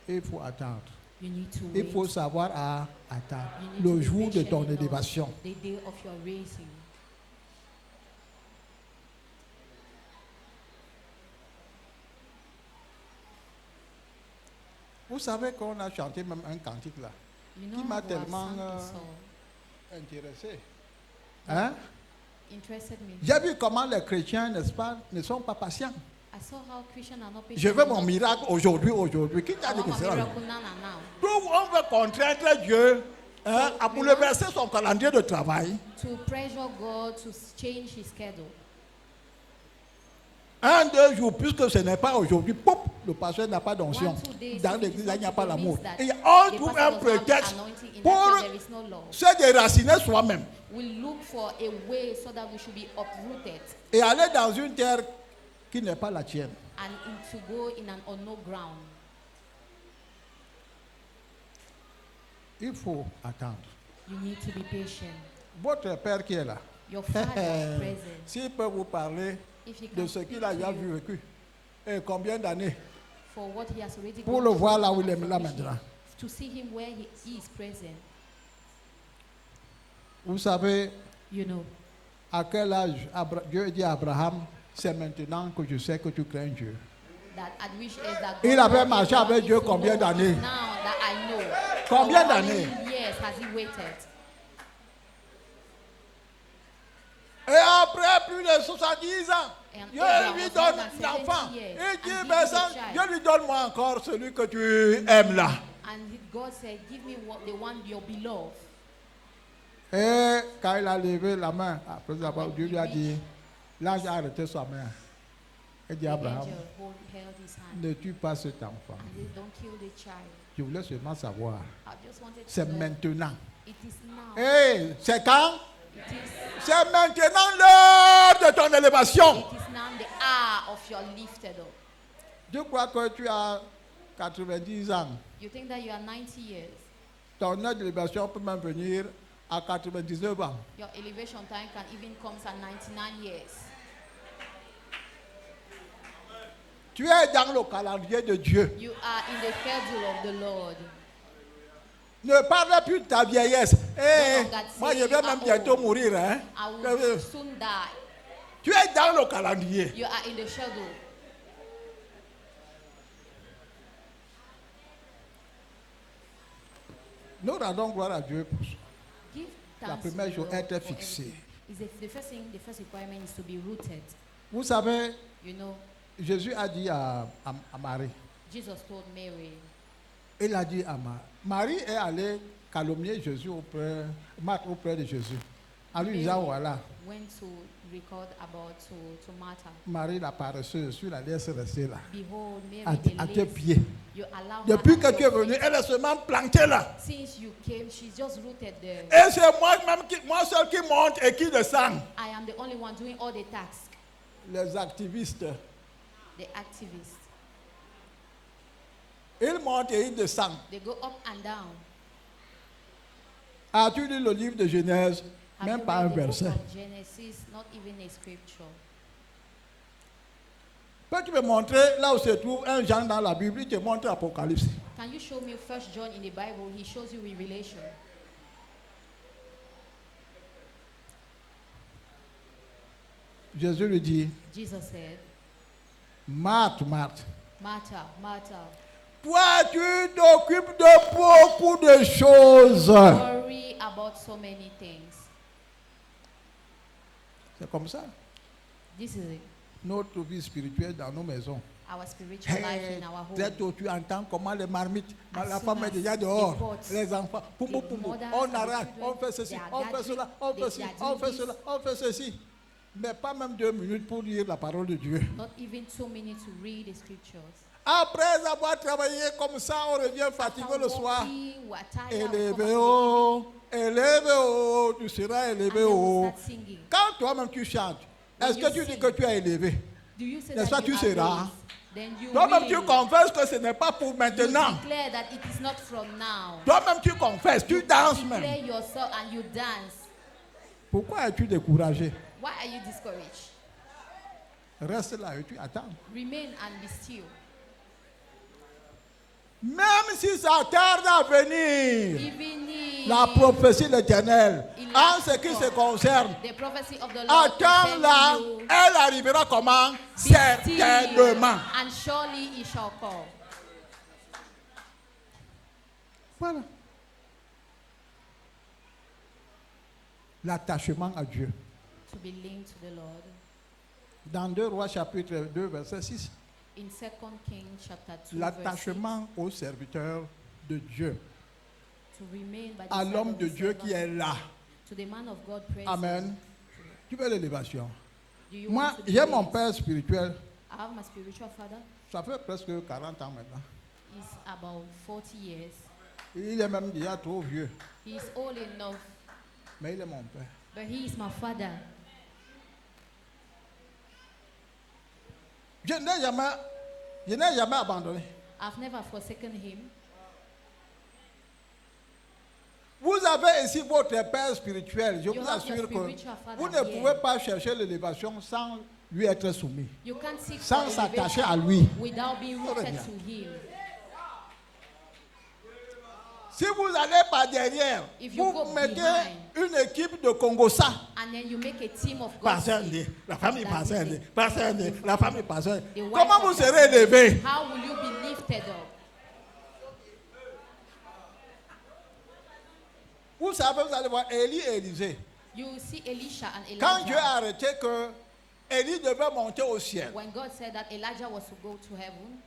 Il faut attendre. You need to Il wait. faut savoir à attendre You need le to be jour de patient ton enough, élévation. the day of your raising. Vous savez qu'on a chanté même un cantique là, You qui know m'a how to have tellement sung a song intéressé. Hein? interested me. J'ai vu comment les chrétiens, n'est-ce pas, ne sont pas patients. I saw how Christians are not patient. Je veux mon miracle aujourd'hui. Qui I t'a dit want que my c'est là? miracle now, now, now. Donc on veut contraindre Dieu à bouleverser son calendrier de travail. To pressure God to change his schedule. 1-2 jours, puisque ce n'est pas aujourd'hui, pop, le pasteur n'a pas d'onction. 1-2 days, Dans so it l'église, is il n'y a not pas to l'amour. mean that Et on the trouve pastor un does not have prétexte anointing. In pour that case, there is no love. se déraciner soi-même We look for a way so that we should be uprooted et aller dans une terre qui n'est pas la tienne. and to go in an unknown ground. Il faut attendre. You need to be patient. Votre père qui est là, Your father is present. s'il peut vous parler If he de can ce speak qu'il a déjà to you vécu et combien d'années for what he has already pour gone le through voir là où il est and là for which he- maintenant. to see him where he is present. Vous savez You know, à quel âge Dieu dit à Abraham, c'est maintenant que je sais que tu crains Dieu. that at which age that Il God avait told marché Abraham avec Dieu to combien know d'années? is now that I know. Combien For how d'années? many years has he waited? Et après plus de 70 ans, And Dieu Abraham lui was donne more than l'enfant. 70 years Il and dit, gives mais him ça, a child. Dieu lui donne-moi encore celui que tu aimes là. And God said, give me what the one your beloved. Et quand il a levé la main, après avoir, when Dieu he lui a dit, l'ange a arrêté sa main. Il dit The à Abraham, angel held his hand ne tue pas cet enfant. and said, don't kill the child. Je voulais seulement savoir, I just wanted to c'est know. maintenant. It is now. Et c'est quand? It is, C'est maintenant l'heure de ton élévation. it is now the hour of your lifted up. Je crois que tu as 90 ans. You think that you are 90 years. Ton heure d'élévation peut même venir à 99 ans. Your elevation time can even come at 99 years. Tu es dans le calendrier de Dieu. You are in the schedule of the Lord. Ne parle plus de ta vieillesse. Eh, longer moi, say je vais you même are bientôt old. mourir. Hein? I will soon die. Tu es dans le calendrier. You are in the schedule. Nous rendons gloire à Dieu pour ça. Give La thanks to première the chose, Lord être for fixé. everything. Is the first thing, the first requirement is to be rooted. Vous savez, You know, Jésus a dit à Marie, Jesus told Mary, il a dit à Marie est allée calomnier Jésus auprès de Jésus. En lui disant, voilà, went to record about to Martha. Marie la paresseuse, tu la laisses rester là, Behold, Mary, the à tes lazy, pieds. you allow Depuis her que at tu es your venu, feet. elle est seulement plantée là. Since you came, she's just rooted there. Et c'est moi-même, moi seul qui monte et qui descend. I am the only one doing all the tasks. Les activistes, The activists, ils montent et ils descendent. they go up and down. As-tu lu le livre de Genèse? Have Même you pas un read the book verset. of Genesis? Not even a scripture. Peux-tu me montrer là où se trouve un Jean dans la Bible? Il te montre l'Apocalypse. Can you show me First John in the Bible? He shows you Revelation. Jésus lui dit, Jesus said, Marthe, Marthe, Martha, Martha, toi tu t'occupes de beaucoup de choses. worry about so many things. C'est comme ça. This is it. Notre vie spirituelle dans nos maisons. Our spiritual life Hey, in our home. très tôt, tu entends comment les marmites, As la soon femme est as déjà the dehors, pots, les enfants, poum, poum, the poum, poum, mothers on and the arrache, children, on fait ceci, they are on fait gathering, cela, on they fait ci, are on doing fait this. cela, on fait ceci. Mais pas même 2 minutes pour lire la parole de Dieu. Not even 2 minutes to read the scriptures. Après avoir travaillé comme ça, on revient fatigué After le soir. walking, we are tired, we come Élevé back to the haut, élevé haut, tu seras evening, élevé and then we haut. start singing. Quand toi-même tu chantes, When est-ce you que tu dis sing, que tu es élevé? Do you say N'est-ce that pas, tu you are seras. raised? Then you Toi-même tu will. confesses que ce n'est pas pour You maintenant. declare that it is not from now. Toi-même tu confesses, tu danses Declare même. yourself and you dance. Pourquoi es-tu découragé? Why are you discouraged? Reste là et tu attends. Remain and be still. Même si ça tarde à venir, Even if la prophétie de l'Éternel, Il en a ce qui raison. se concerne, the prophecy of the Lord attends-la, concerning you, elle arrivera comment? be still, Certainement. and surely it shall come. Voilà. L'attachement à Dieu. To to be linked to the Lord. Dans 2 Rois chapitre 2 verset 6, In 2 Kings chapter 2, verse 6, l'attachement au serviteur de Dieu, to remain by the à side l'homme of de the Dieu servant qui est là. to the man of God present. Amen. Tu veux l'élévation? Do you Moi, want to be j'ai mon raised? père spirituel, I have my spiritual father. ça fait presque 40 ans maintenant. He's about 40 years. Il est même déjà trop vieux, He's old enough, mais il est mon père. but he is my father. Je n'ai jamais abandonné. I've never forsaken him. Vous avez ici votre père spirituel. Je You vous have your assure que spiritual father vous ne here. pouvez pas chercher l'élévation sans lui être soumis, You can't seek sans for s'attacher elevation à lui. without being Très rooted bien. to him. Si vous allez par derrière, If you vous go mettez behind, une équipe de Congossa. and then you make a team of Pasteur God. dit, la famille That pasteur is dit, it. pasteur dit, la famille pasteur. The wife Comment of vous the serez family. élevé? How will you be lifted up? Vous savez, vous allez voir Élie et Élisée. You will see Elisha and Quand Dieu a Elijah. arrêté que Élie devait monter au ciel, When God said that Elijah was to go to heaven,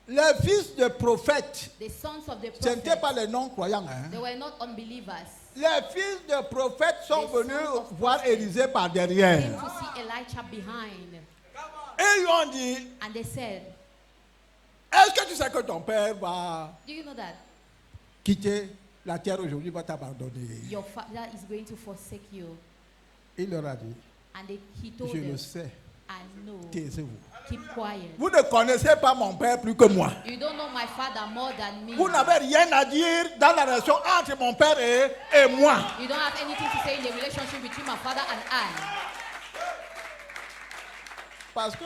les fils de prophètes, the sons of the ce n'étaient pas prophets, les non-croyants, hein. they were not unbelievers. Les fils de prophètes sont The venus sons of voir prophets Élisée par Came derrière. to see Elijah behind, Et ils ont dit, and they said, est-ce que tu sais que ton père va "Do you know that quitter la terre aujourd'hui, va t'abandonner? your father is going to forsake you?" Il leur a dit, And he told je le them, sais, "I know. taisez-vous. Keep quiet. Vous ne connaissez pas mon père plus que moi. You don't know my father more than me. Vous n'avez rien à dire dans la relation entre mon père et moi. You don't have anything to say in the relationship between my father and I." Parce que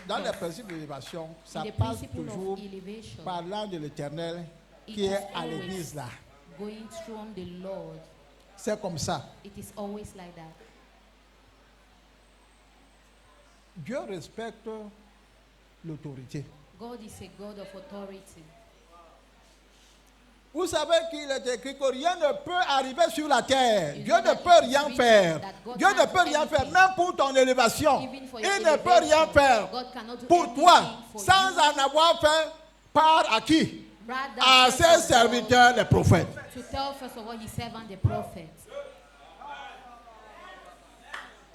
dans les Because principes d'élévation, ça in the passe principle toujours of elevation, par l'ange de l'Éternel it qui is est à always l'église là. going from the Lord. C'est comme ça. It is always like that. Dieu respecte l'autorité. God is a God of authority. Vous savez qu'il est écrit que rien ne peut arriver sur la terre. You Dieu know ne that peut it is rien written faire. that God Dieu ne can't peut do rien faire, anything. même pour ton élévation. Even for Il your ne peut rien elevation, faire God cannot do pour anything toi for sans you. en avoir fait part à qui? Rather, À first ses of all, serviteurs, les prophètes. to tell first of all his servant, the prophet,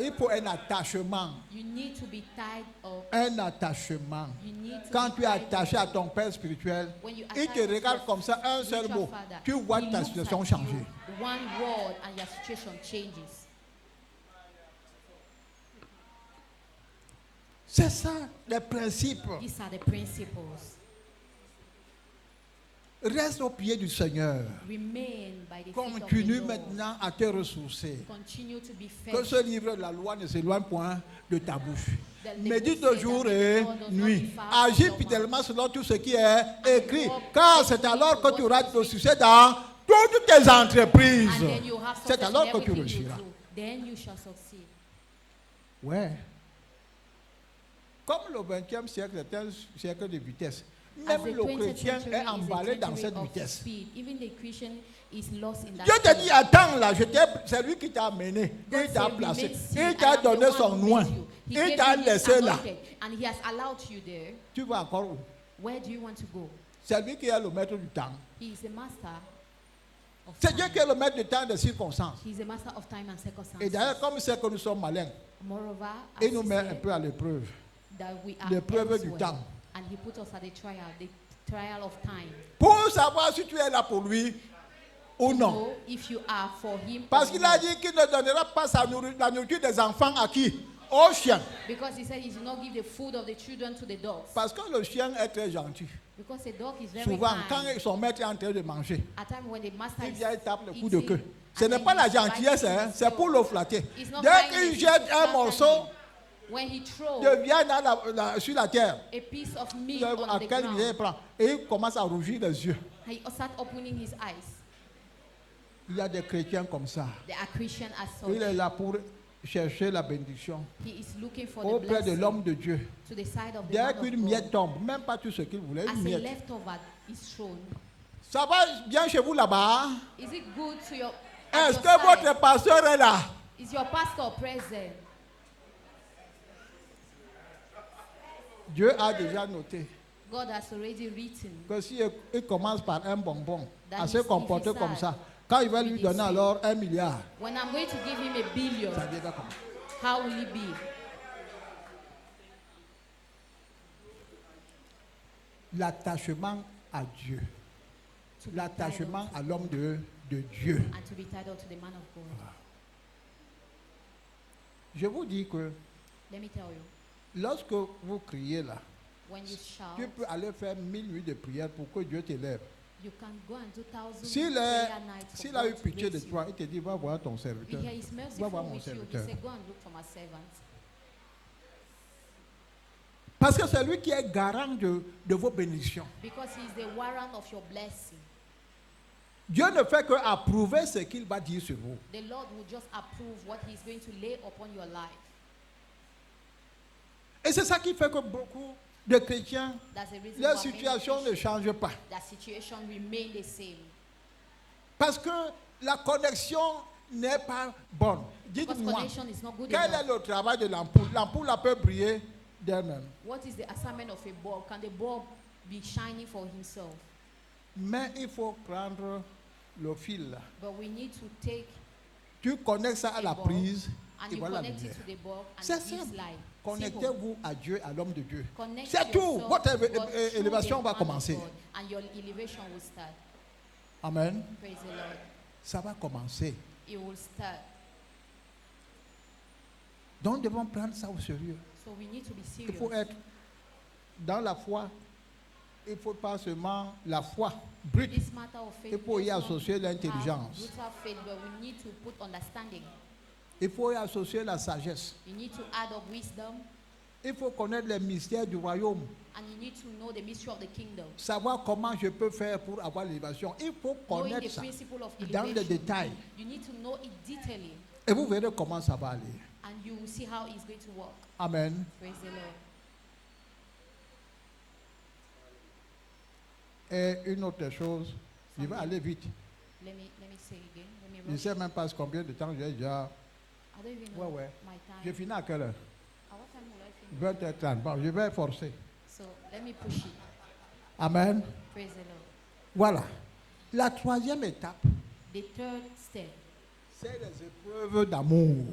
Il faut un attachement. you need to be tied up. Un attachement. You need to Quand be tu es tied attaché up. à ton père spirituel, When you il attach te to regarde your comme ça, un seul spiritual mot. father, Tu vois he ta looks situation at changer. you, one word and your situation changes. C'est ça, les principes. These are the principles. Reste au pied du Seigneur. Remain by the feet of the Continue Lord. maintenant à te ressourcer. Continue to be Que ce fed. livre de la loi ne s'éloigne point de ta bouche. That the Médite book says jour that et the Lord does not nuit. be far from Agis your fidèlement selon tout ce qui est écrit. walk Car c'est faithfully alors to que tu what auras is le written. succès dans toutes tes entreprises. And then you have C'est success alors in que tu everything you réussiras. do. Then you shall succeed. Ouais. Comme le 20e siècle est un siècle de vitesse, As même the le 20th chrétien century est is a emballé dans century cette of vitesse. speed. Even the Christian is lost in that Dieu te speed. dit, attends là, c'est lui qui t'a amené, God il t'a said, placé, "Remain still, il I t'a am the donné one son who nom, made you. He il gave t'a you his laissé là. anointed, and he has allowed you there. Tu vas encore où? Where do you want to go? C'est lui qui est le maître du temps. He is the master of C'est Dieu time. qui est le maître du temps des circonstances. He is the master of time and circumstances. Et d'ailleurs, comme c'est que nous sommes malins, Moreover, as il nous he met un said, peu à l'épreuve. that we are L'épreuve du elsewhere, temps. and he put us at the trial of time. Pour savoir si tu es là pour lui ou non. So if you are for him, Parce or qu'il a not. dit qu'il ne donnera pas la nourriture des enfants à qui? Aux chiens. Because he said he did not give the food of the children to the dogs. Parce que le chien est très gentil. Because the dog is very Souvent, quand kind. son maître est en train de manger, At time when the master il is vient et tape le coup de eating, queue. Ce and n'est then pas la he's gentillesse, biting hein, his c'est pour toe. le flatter. It's not Dès kindness, qu'il it's jette to un flatter morceau him. When he throws de viande sur la terre, a piece of meat à on the quel il ground, prend, et il commence à rougir les yeux. he start opening his eyes. Il y a des chrétiens comme ça. They are Christian as Il est such. là pour chercher la bénédiction He is looking for the auprès de blessing l'homme de Dieu. to the side of the Dès man qu'une of miette God. tombe, même pas tout ce qu'il voulait, As une a miette. leftover is thrown. Ça va bien chez vous là-bas? Is it good to your Est-ce at que your side? votre pasteur est là? Is your pastor present? Dieu a déjà noté God has already written. que si il commence par un bonbon, à That se is comporter if he comme said, ça, quand il va he lui did donner say. alors 1 milliard, When I'm going to give him a billion, ça devient comment? how will it be? L'attachement à Dieu, To be l'attachement tied à l'homme de Dieu. and to be tied up to the man of God. Je vous dis que Let me tell you, lorsque vous criez là, when you shout, tu peux aller faire 1000 nuits de prière pour que Dieu t'élève. you can go and do thousands S'il prayer nights for s'il a eu God to pitié de raise you. toi, il te dit va voir ton If serviteur. he is Va merciful voir mon with you, he serviteur. said, go and look for my servant. Parce que c'est lui qui est garant de vos bénédictions. Because he is the warrant of your blessing. Dieu ne fait que approuver ce qu'il va dire sur vous. The Lord will just approve what he is going to lay upon your life. Et c'est ça qui fait que beaucoup de chrétiens, That's the reason leur why many situation ne Christians, change pas. their situation remain the same. Parce que la connexion n'est pas bonne. Because Dites-moi, connection is not good quel est enough. le travail de l'ampoule? L'ampoule elle peut briller d'elle-même. What is the assignment of a bulb? Can the bulb be shining for himself? Mais il faut prendre le fil. Là. But we need to take Tu connectes ça à la bulb prise and et you voilà la connect lumière. it to the bulb and C'est it gives simple. light. Simple. Connectez-vous à Dieu, à l'homme de Dieu. Connect C'est tout. yourself Votre to God through élévation the va man of commencer. God, and your elevation will start. Amen. Praise the Lord. Ça va commencer. It will start. Donc nous devons prendre ça au sérieux. So we need to be Il faut serious. être dans la foi. Il ne faut pas seulement la foi brute. This matter of faith, Il faut y let's not associer l'intelligence. have brutal faith, but we need to put understanding. Il faut y associer la sagesse. You need to add up wisdom, Il faut connaître les mystères du royaume. and you need to know the mystery of the kingdom. Savoir comment je peux faire pour avoir l'élévation. Il faut Knowing connaître the ça. principle of dans le elevation. détail. You need to know it detailing, Et vous verrez comment ça va aller. and you will see how it's going to work. Amen. Praise the Lord. Et une autre chose, je vais aller vite. Let me say again. Let me Je ne rush. sais même pas combien de temps j'ai déjà. I don't even know Ouais. my time. Je finis à quelle heure? At what time will I finish? 20h30. Bon, je vais forcer. So let me push it. Amen. Praise the Lord. Voilà. La troisième étape, The third step c'est les épreuves d'amour.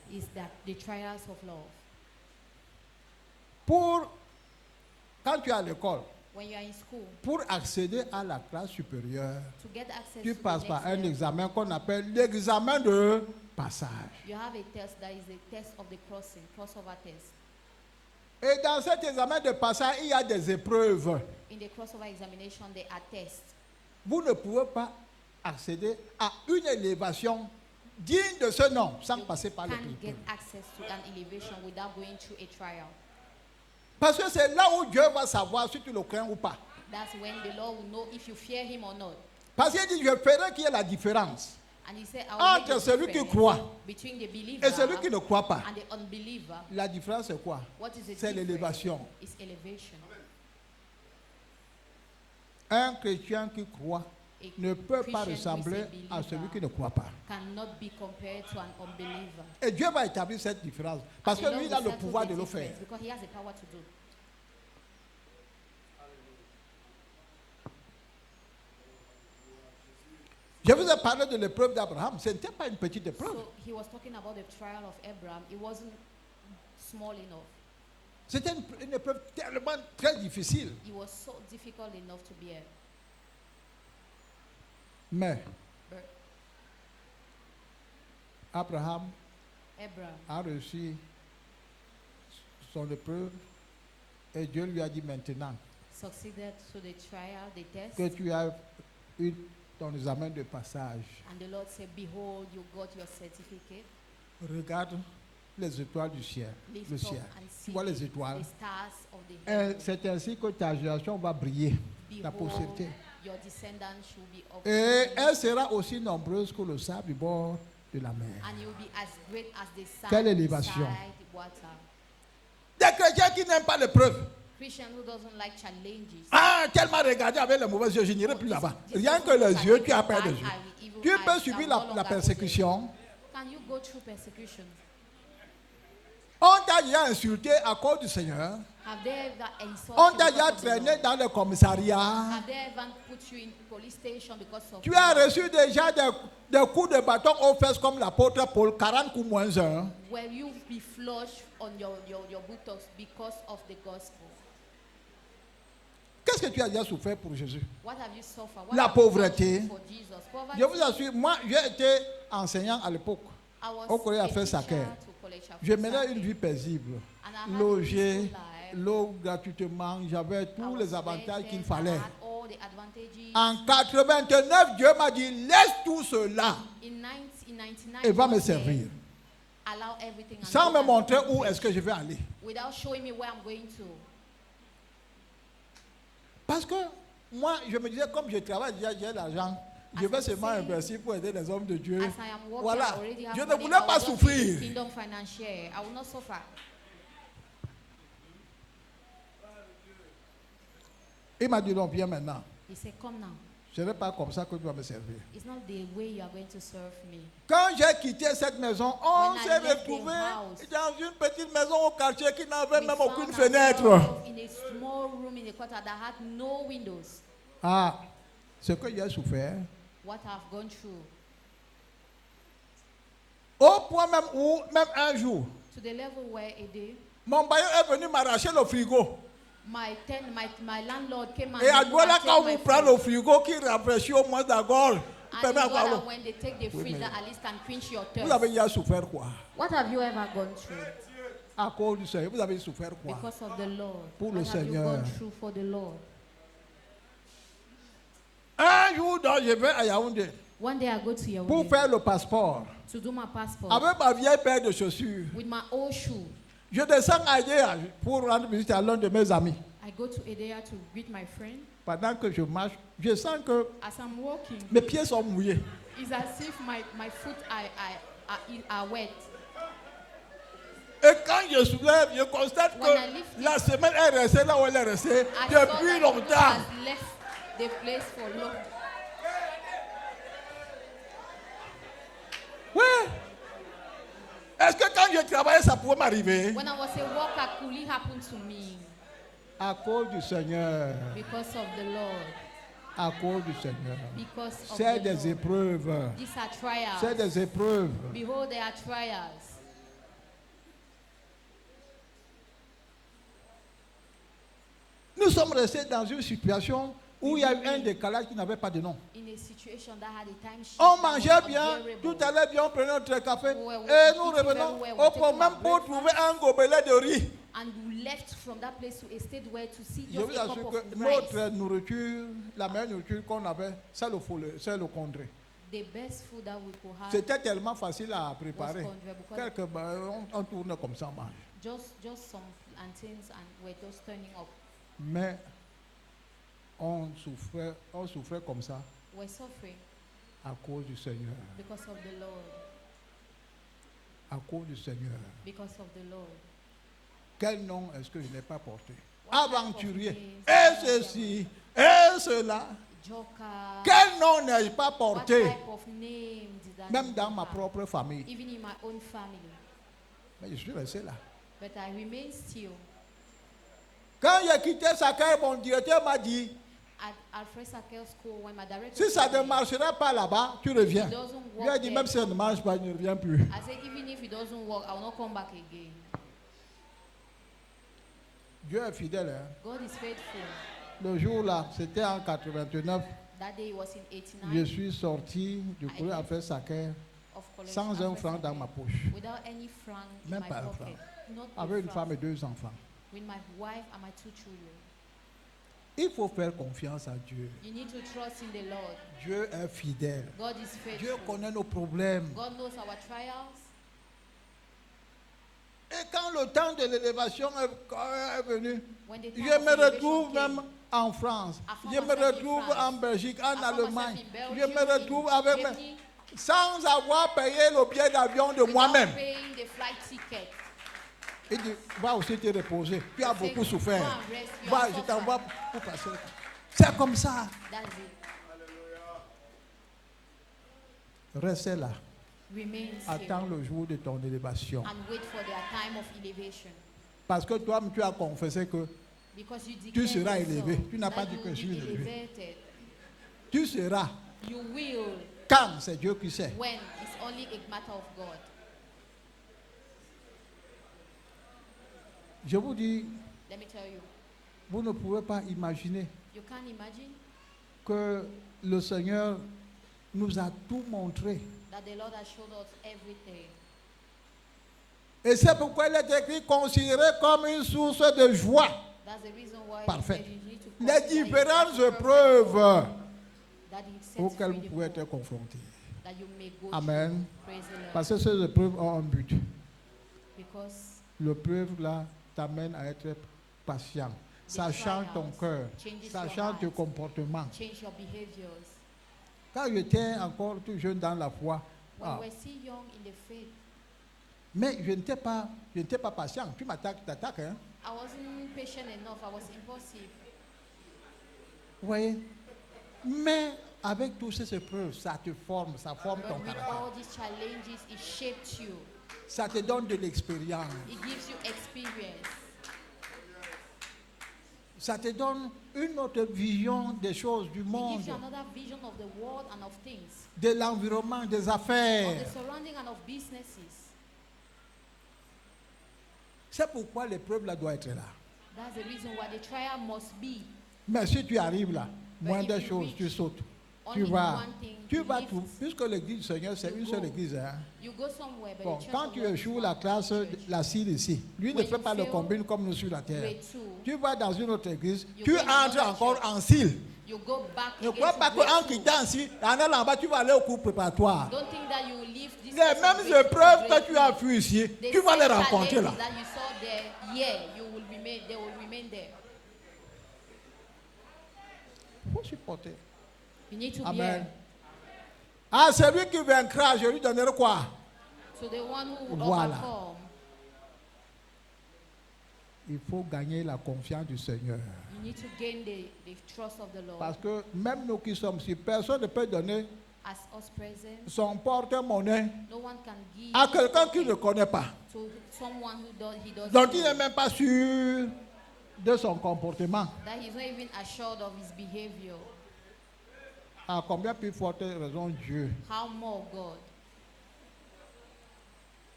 is that the trials of love. Quand tu es à l'école, When you are in school, pour accéder à la classe supérieure, to get access tu to passes the par next un level, examen qu'on appelle l'examen de passage. you have a test that is the test of the crossover test. Et dans cet examen de passage, il y a des épreuves. In the crossover examination, there are tests. Vous ne pouvez pas accéder à une élévation digne de ce nom sans You passer par les can't get épreuves. access to an elevation without going through a trial. Parce que c'est là où Dieu va savoir si tu le crains ou pas. That's when the Lord will know if you fear Him or not. Parce qu'il dit, je ferai qu'il y ait la différence And He said, I will make entre a celui qui difference croit between the believer et celui qui ne croit pas. and the unbeliever. La différence, c'est quoi? What is the C'est difference? l'élévation. It's elevation. Un chrétien qui croit A ne peut pas Christian who is a ressembler à believer celui qui ne croit pas. cannot be compared to an unbeliever. Et Dieu va établir cette différence. Parce And que the lui, Lord il a will le settle pouvoir the de le difference faire. because He has the power to do. Je vous ai parlé de l'épreuve d'Abraham. Ce n'était pas une petite épreuve. So He was talking about the trial of Abraham. It wasn't small enough. C'était une épreuve tellement très difficile. It was so difficult enough to bear. Mais But Abraham Abraham a reçu son épreuve et Dieu lui a dit maintenant succeeded to the trial, the test, que tu as eu ton examen de passage. and the Lord said, "Behold, you got your certificate. Regarde les étoiles du ciel. Lift Le up ciel. and Tu see vois les étoiles. the stars of the Et heaven. c'est ainsi que ta génération va briller, ta Behold, postérité. your descendants shall be of Et great elle sera aussi nombreuse que le sable du bord de la mer. and you will be as great as the sun Quelle élévation. beside the water." Des chrétiens qui n'aiment pas l'épreuve. Christian who doesn't like challenges. Ah, tellement regardé avec les mauvais yeux, je n'irai plus là-bas. Rien que les yeux, tu as peur des yeux. Tu peux subir la persécution can you go through persecution? On t'a déjà insulté à cause du Seigneur. Have they ever insulted On you t'a because déjà of the traîné Lord? dans le commissariat. Have they ever put you in police station because of Tu the as Lord? reçu déjà des coups de bâton aux fesses comme l'apôtre Paul, 40 coups moins 1. Will you be flushed on your buttocks because of the gospel? Qu'est-ce que tu as déjà souffert pour Jésus? What have you suffered? La What have you pauvreté. gone through for Jesus? Poverty. Je vous assure, moi, j'ai été enseignant à l'époque. I was Au collège a à faire teacher Sacré. to collège à Je faire menais Sacré. une vie paisible. And I had a Logé, peaceful life. l'eau gratuitement, j'avais I tous was les avantages blessed, qu'il I fallait. had all the advantages. En 89, Dieu m'a dit, laisse tout cela In 1999, et va me God said, servir. allow everything and Sans go me and montrer do où it. est-ce que je vais aller. Without showing me where I'm going to. Parce que moi, je me disais, comme je travaille déjà, j'ai l'argent, je vais seulement investir pour aider les hommes de Dieu. As I am working, Voilà. I already have Je ne money. voulais I pas will not souffrir. be Kingdom financier. I will not suffer. Il m'a dit, non, viens maintenant. He said, come now. Ce n'est pas comme ça que tu vas me servir. It's not the way you are going to serve me. Quand j'ai quitté cette maison, on When I s'est left the retrouvé house, dans une petite maison au quartier qui n'avait We même found aucune ourselves fenêtre. in a small room in a quarter that had no windows. Ah, ce que j'ai souffert. What I've gone through. Au point même où, même un jour, To the level where a day, mon bailleur est venu m'arracher le frigo. my landlord came and Et à removed Douala, and quand take my vous prenez le fridge. frigo qui rafraîchit au moins d'abord, And permet in à Douala, Douala. when they take the fridge, that at least can quench your Vous avez thirst. déjà souffert quoi? What have you ever gone through? À cause du Seigneur, vous avez souffert quoi? Because of the Lord. Pour What le have you Seigneur. gone through for the Lord? Un jour, donc, je vais à Yaoundé One day I go to pour Yaoundé faire le passeport. to do my passport Avec ma vieille paire de chaussures. with my old shoe. Je descends à Yéa pour rendre visite à l'un de mes amis. I go to Edea to greet my friend. Pendant que je marche, je sens que As I'm walking, mes pieds sont mouillés. it's as if my feet are wet. Et quand je soulève, je constate When I que lift la semaine est restée là où elle est restée I saw depuis that longtemps. God has left the place for long. Oui. Est-ce que quand je travaillais, ça pouvait m'arriver? When I was a worker, could it happen to me? À cause du Seigneur. Because of the Lord. À cause du Seigneur. Because of C'est the des Lord. épreuves. These are trials. C'est des épreuves. Behold, they are trials. Nous sommes restés dans une situation où il y a eu un décalage qui n'avait pas de nom. In a situation that had a time shift On that was mangeait bien, unbearable. tout allait bien, on prenait notre café We were et nous eating revenons very well, au we point were même taking pour our trouver un gobelet de riz. And we left from that place to a state where to see Je just vous a cup assure of que rice. notre nourriture, la meilleure nourriture qu'on avait, c'est le condré. The best food that we could have C'était tellement facile à was préparer. condré because On tourne comme ça, on mange. just some plantains and we're just turning up. Mais on souffrait comme ça We're suffering à cause du Seigneur. because of the Lord. À cause du Seigneur. Because of the Lord. Quel nom est-ce que je n'ai pas porté? What type of Aventurier. names Et have I ceci, et cela. Joker. Quel nom n'ai-je pas What porté? type of name did I Même not dans ma have? propre famille. Even in my own family. Mais je suis resté là. But I remain still. Quand j'ai quitté Sacré, mon directeur m'a dit, At Alfred Sakel School, when my director si ça told ne me, marchera pas là-bas, tu reviens. it doesn't Je lui ai work dit, there, même si ça ne marche pas, je ne reviens plus. I said, even if it doesn't work, I will not come back again. Dieu est fidèle. Hein? God is faithful. Le jour-là, c'était en 89. That day it was in Je 89 suis sorti du collège à faire Sacré of college. sans un Alfred franc dans Sakel, ma poche. without any franc in Même my pas un pocket. Not a Avec une franc. femme et 2 enfants. With my wife and my 2 children. Il faut faire confiance à Dieu. You need to trust in the Lord. Dieu est fidèle. God is faithful. Dieu connaît nos problèmes. God knows our trials. Et quand le temps de l'élévation est venu, When the je time of me elevation retrouve came, même en France. I found Je me myself in retrouve France. en Belgique, en I found Allemagne. myself in Je Belgium, me retrouve in avec Germany, sans avoir payé le billet d'avion de without moi-même. paying the flight ticket. Il dit, va aussi te reposer. Tu as Say, beaucoup souffert. go and rest, you Va, have je suffered. t'envoie pour passer. C'est comme ça. That's it. Restez là. Remain Attends still le jour de ton élévation. and wait for their time of elevation. Parce que toi, tu as confessé que Because you tu declare seras yourself élevé. Tu n'as pas that dit you que will je suis be élevé. elevated. Tu seras. You will Quand c'est Dieu qui sait. when it's only a matter of God. Je vous dis, Let me tell you, vous ne pouvez pas imaginer you can't imagine que le Seigneur nous a tout montré. that the Lord has showed us everything. Et c'est pourquoi il est écrit considéré comme une source de joie. That's the reason why Parfait. you need to Les consider it différentes as a perfect épreuves God that He sets auxquelles free vous the pouvez poor, être confrontés. that you may go Amen. through. Praise the Lord. Parce que ces épreuves ont un but. Because L'épreuve là t'amène à être patient. Ça change ton cœur. Ça change tes comportements. change your behaviors. Quand j'étais encore tout jeune dans la foi, When we're still young in the faith, mais je n'étais pas patient. Tu m'attaques, tu t'attaques. Hein? I wasn't patient enough. I was impulsive. Vous voyez? Mais avec toutes ces épreuves, ça te forme, ça forme ton But with caractère. all these challenges, it shaped you. Ça te donne de l'expérience. It gives you experience. Ça te donne une autre vision des choses, du It monde, gives you another vision of the world and of things, de l'environnement, des of affaires. the surrounding and of businesses. C'est pourquoi l'épreuve là doit être là. That's the reason why the trial must be. Mais si tu arrives là, But moins if de you choses, reach tu sautes. Tu Only vas, one thing, tu you vas lift. tout. Puisque l'église du Seigneur, c'est You une seule go. église. Hein. You go somewhere, but Bon, the church quand of tu God is échoues one la classe, church. la CIL ici, lui ne When fait you pas le fail combine comme nous sur la terre. Grade 2, Tu vas dans une autre église, You tu go in entres another encore church. en CIL. you go back Ne again crois to pas grade qu'en 2. quittant ici, en allant là-bas, tu vas aller au cours préparatoire. Don't think that you will leave this Les place mêmes and grade épreuves to que grade tu as 3. vues ici, The tu vas les same rencontrer là. challenges that you saw there, yeah, you will remain, they will remain there. Il faut supporter. You need to Amen. bear. Ah, celui qui vaincra, je lui donnerai quoi? So the one who will Voilà. overcome, Il faut gagner la confiance du Seigneur. you need to gain the trust of the Lord. Parce que même nous qui sommes ici, personne ne peut donner As us present, son porte-monnaie no one can give à quelqu'un qui something ne connaît pas. to someone who he doesn't Donc il know, n'est même pas sûr de son comportement. that he's not even assured of his behavior. À combien plus forte raison Dieu? How more God?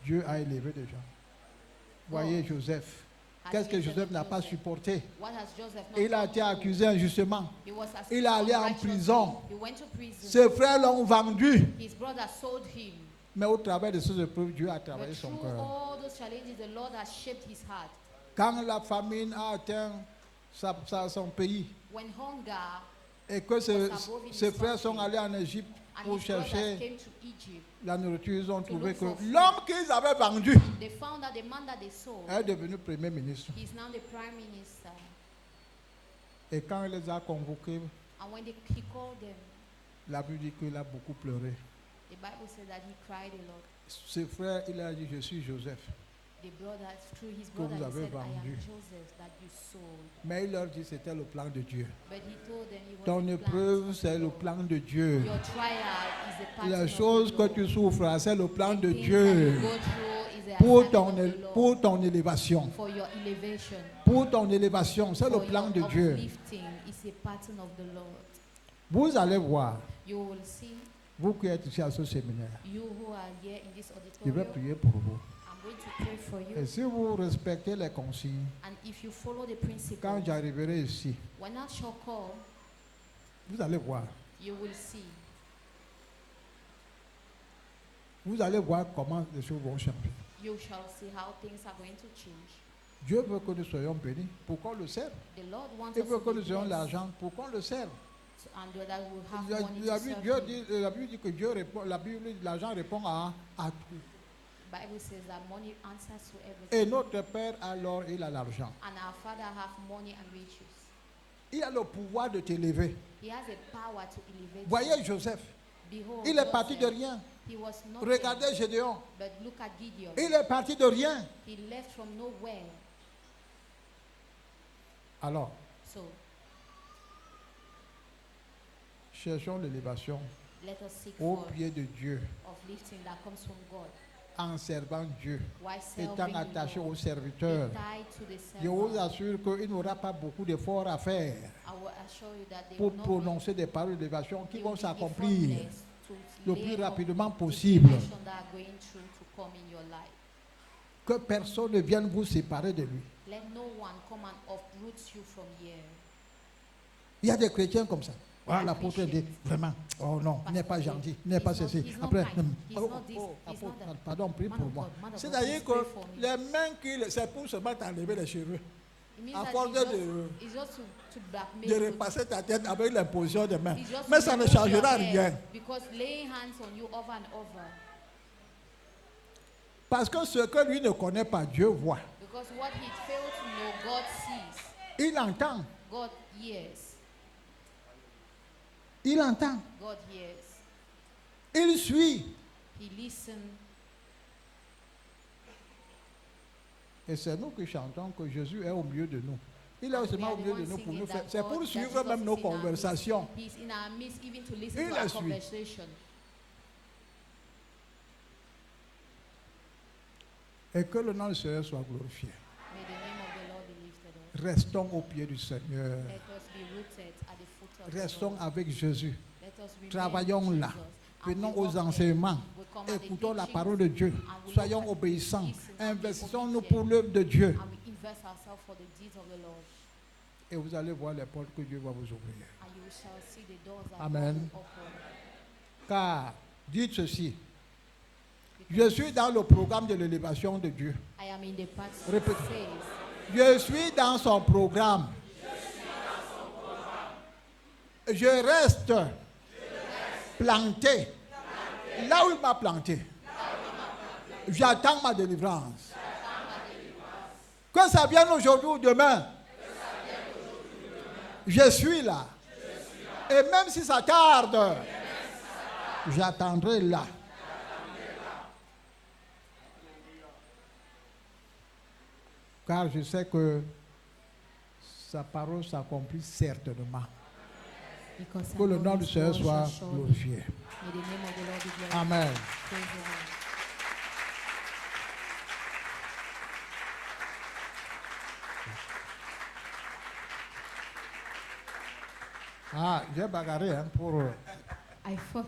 Dieu a élevé des gens. Voyez Joseph. has Qu'est-ce que lifted Joseph up n'a pas Joseph. supporté? What has Joseph not Il a gone été through? accusé injustement. He was Il est allé en unrighteously. prison. He went to prison. Ses frères l'ont vendu. His brother sold him. Mais au travers de ces épreuves, Dieu a travaillé But son through cœur. all those challenges, the Lord has shaped his heart. Quand la famine a atteint son pays When hunger et que ses above in ses his frères sont country, allés en Égypte and pour his brothers chercher came to Egypt, la nourriture, ils ont trouvé look que for food. l'homme qu'ils avaient vendu they found that the man that they sold est devenu premier ministre. is now the prime minister. Et quand il les a convoqués, And when he called them, la Bible dit qu'il a beaucoup pleuré. the Bible said that he cried a lot. Ses frères, il a dit, je suis Joseph. The brother, through his Que brother, vous he avez said, I am vendu. Joseph that you sold. Mais il leur dit, c'était le plan de Dieu. But he told them it was Ton the plan épreuve, of c'est the le Lord. plan de Dieu. Your trial is the pattern La of chose the que Lord. tu souffres, c'est le plan de Things that Dieu you go through is the pour assignment of the Lord. pour ton élévation. For your elevation. Pour ton élévation, c'est le For plan your de Dieu. uplifting is a pattern of the Lord. Vous allez voir, You will see, vous qui êtes ici à ce séminaire, you who are here in this je vais auditorium, prier pour vous. I'm going to pray for Et you. si vous respectez les consignes, And if you follow the quand principles, j'arriverai ici, when I shall call, vous allez voir. you will see. Vous allez voir comment les choses vont changer. You shall see how things are going to change. Dieu veut que nous soyons bénis pour qu'on le serve. The Lord wants Il us veut to que be nous ayons blessed, l'argent pour qu'on le serve. and that we'll have La, money la to Bible, serve Him. La Bible dit que Dieu répond, l'argent répond à tout. Bible says that money answers to Et everything. notre Père, alors, il a l'argent. And our Father have money and riches. Il a le pouvoir de t'élever. He has a power to elevate Voyez you. Joseph, Behold, il est parti de Joseph, rien. he was nothing, Regardez Gédéon, but look at Gideon. il est parti de rien. He left from nowhere. Alors, So, cherchons l'élévation Let us seek au for pied de Dieu, uplifting that comes from God. en servant Dieu, While étant serving attaché the au Lord, serviteur. be tied to the Je vous servant. assure qu'il n'aura pas beaucoup d'efforts à faire I will assure you that they pour will not prononcer des paroles d'élévation qui be, vont they will be s'accomplir effortless to le lay plus up rapidement the possible. situation that are going through to come in your life. Que personne ne vienne vous séparer de lui. Let no one come and uproot you from here. Il y a des chrétiens comme ça. Voilà, Yeah, l'apôtre dit Christians. vraiment, oh non, il n'est pas gentil, il n'est pas ceci. He's not Après, kind. He's oh, not this, oh, he's apôtre, not that. pardon, prie Man pour of moi. God, man of God, C'est-à-dire please pray que for me. les mains qu'il, c'est pour se mettre à enlever les cheveux. It means À that force it's just, de it's just to blackmail de you. repasser ta tête avec l'imposition des mains. It's just Mais to ça ne remove your changera hair, rien. because laying hands on you over and over. Parce que ce que lui ne connaît pas, Dieu voit. Because what he failed to know, God sees. Il entend. God hears. Il entend. God hears. Il suit. He listens. Et c'est nous qui chantons que Jésus est au milieu de nous. Il est seulement au milieu de nous pour nous faire. C'est pour suivre même nos conversations. He's in our midst, even to listen Il to la our suit. conversation. Et que le nom du Seigneur soit glorifié. May the name of the Lord be lifted up. Restons au pied du Seigneur. Let us be rooted at the foot of Restons the Lord. avec Jésus. Let us remain Travaillons with là. Jesus. And Venons we aux walk there. enseignements. We come at the Écoutons la teachings, parole de Dieu. and we Soyons look at obéissants. listen and be Investissons-nous obedient. pour l'œuvre de Dieu. And we invest ourselves for the deeds of the Lord. Et vous allez voir les portes que Dieu va vous ouvrir. And you shall see the doors that Amen. God will open. Car, dites ceci. Je suis dans le programme de l'élévation de Dieu. I am in the part Répète. says, Je suis dans son programme. Je reste planté là où il m'a planté. J'attends ma délivrance. Que ça vienne aujourd'hui ou demain. Je suis là. Et même si ça tarde, j'attendrai là. Car je sais que sa parole s'accomplit certainement. because I Que le know nom du His Seigneur word soit shall surely. glorifié. May the name of the Lord be glorified. Amen. Praise the Lord. Ah, j'ai bagarré hein, pour... I fought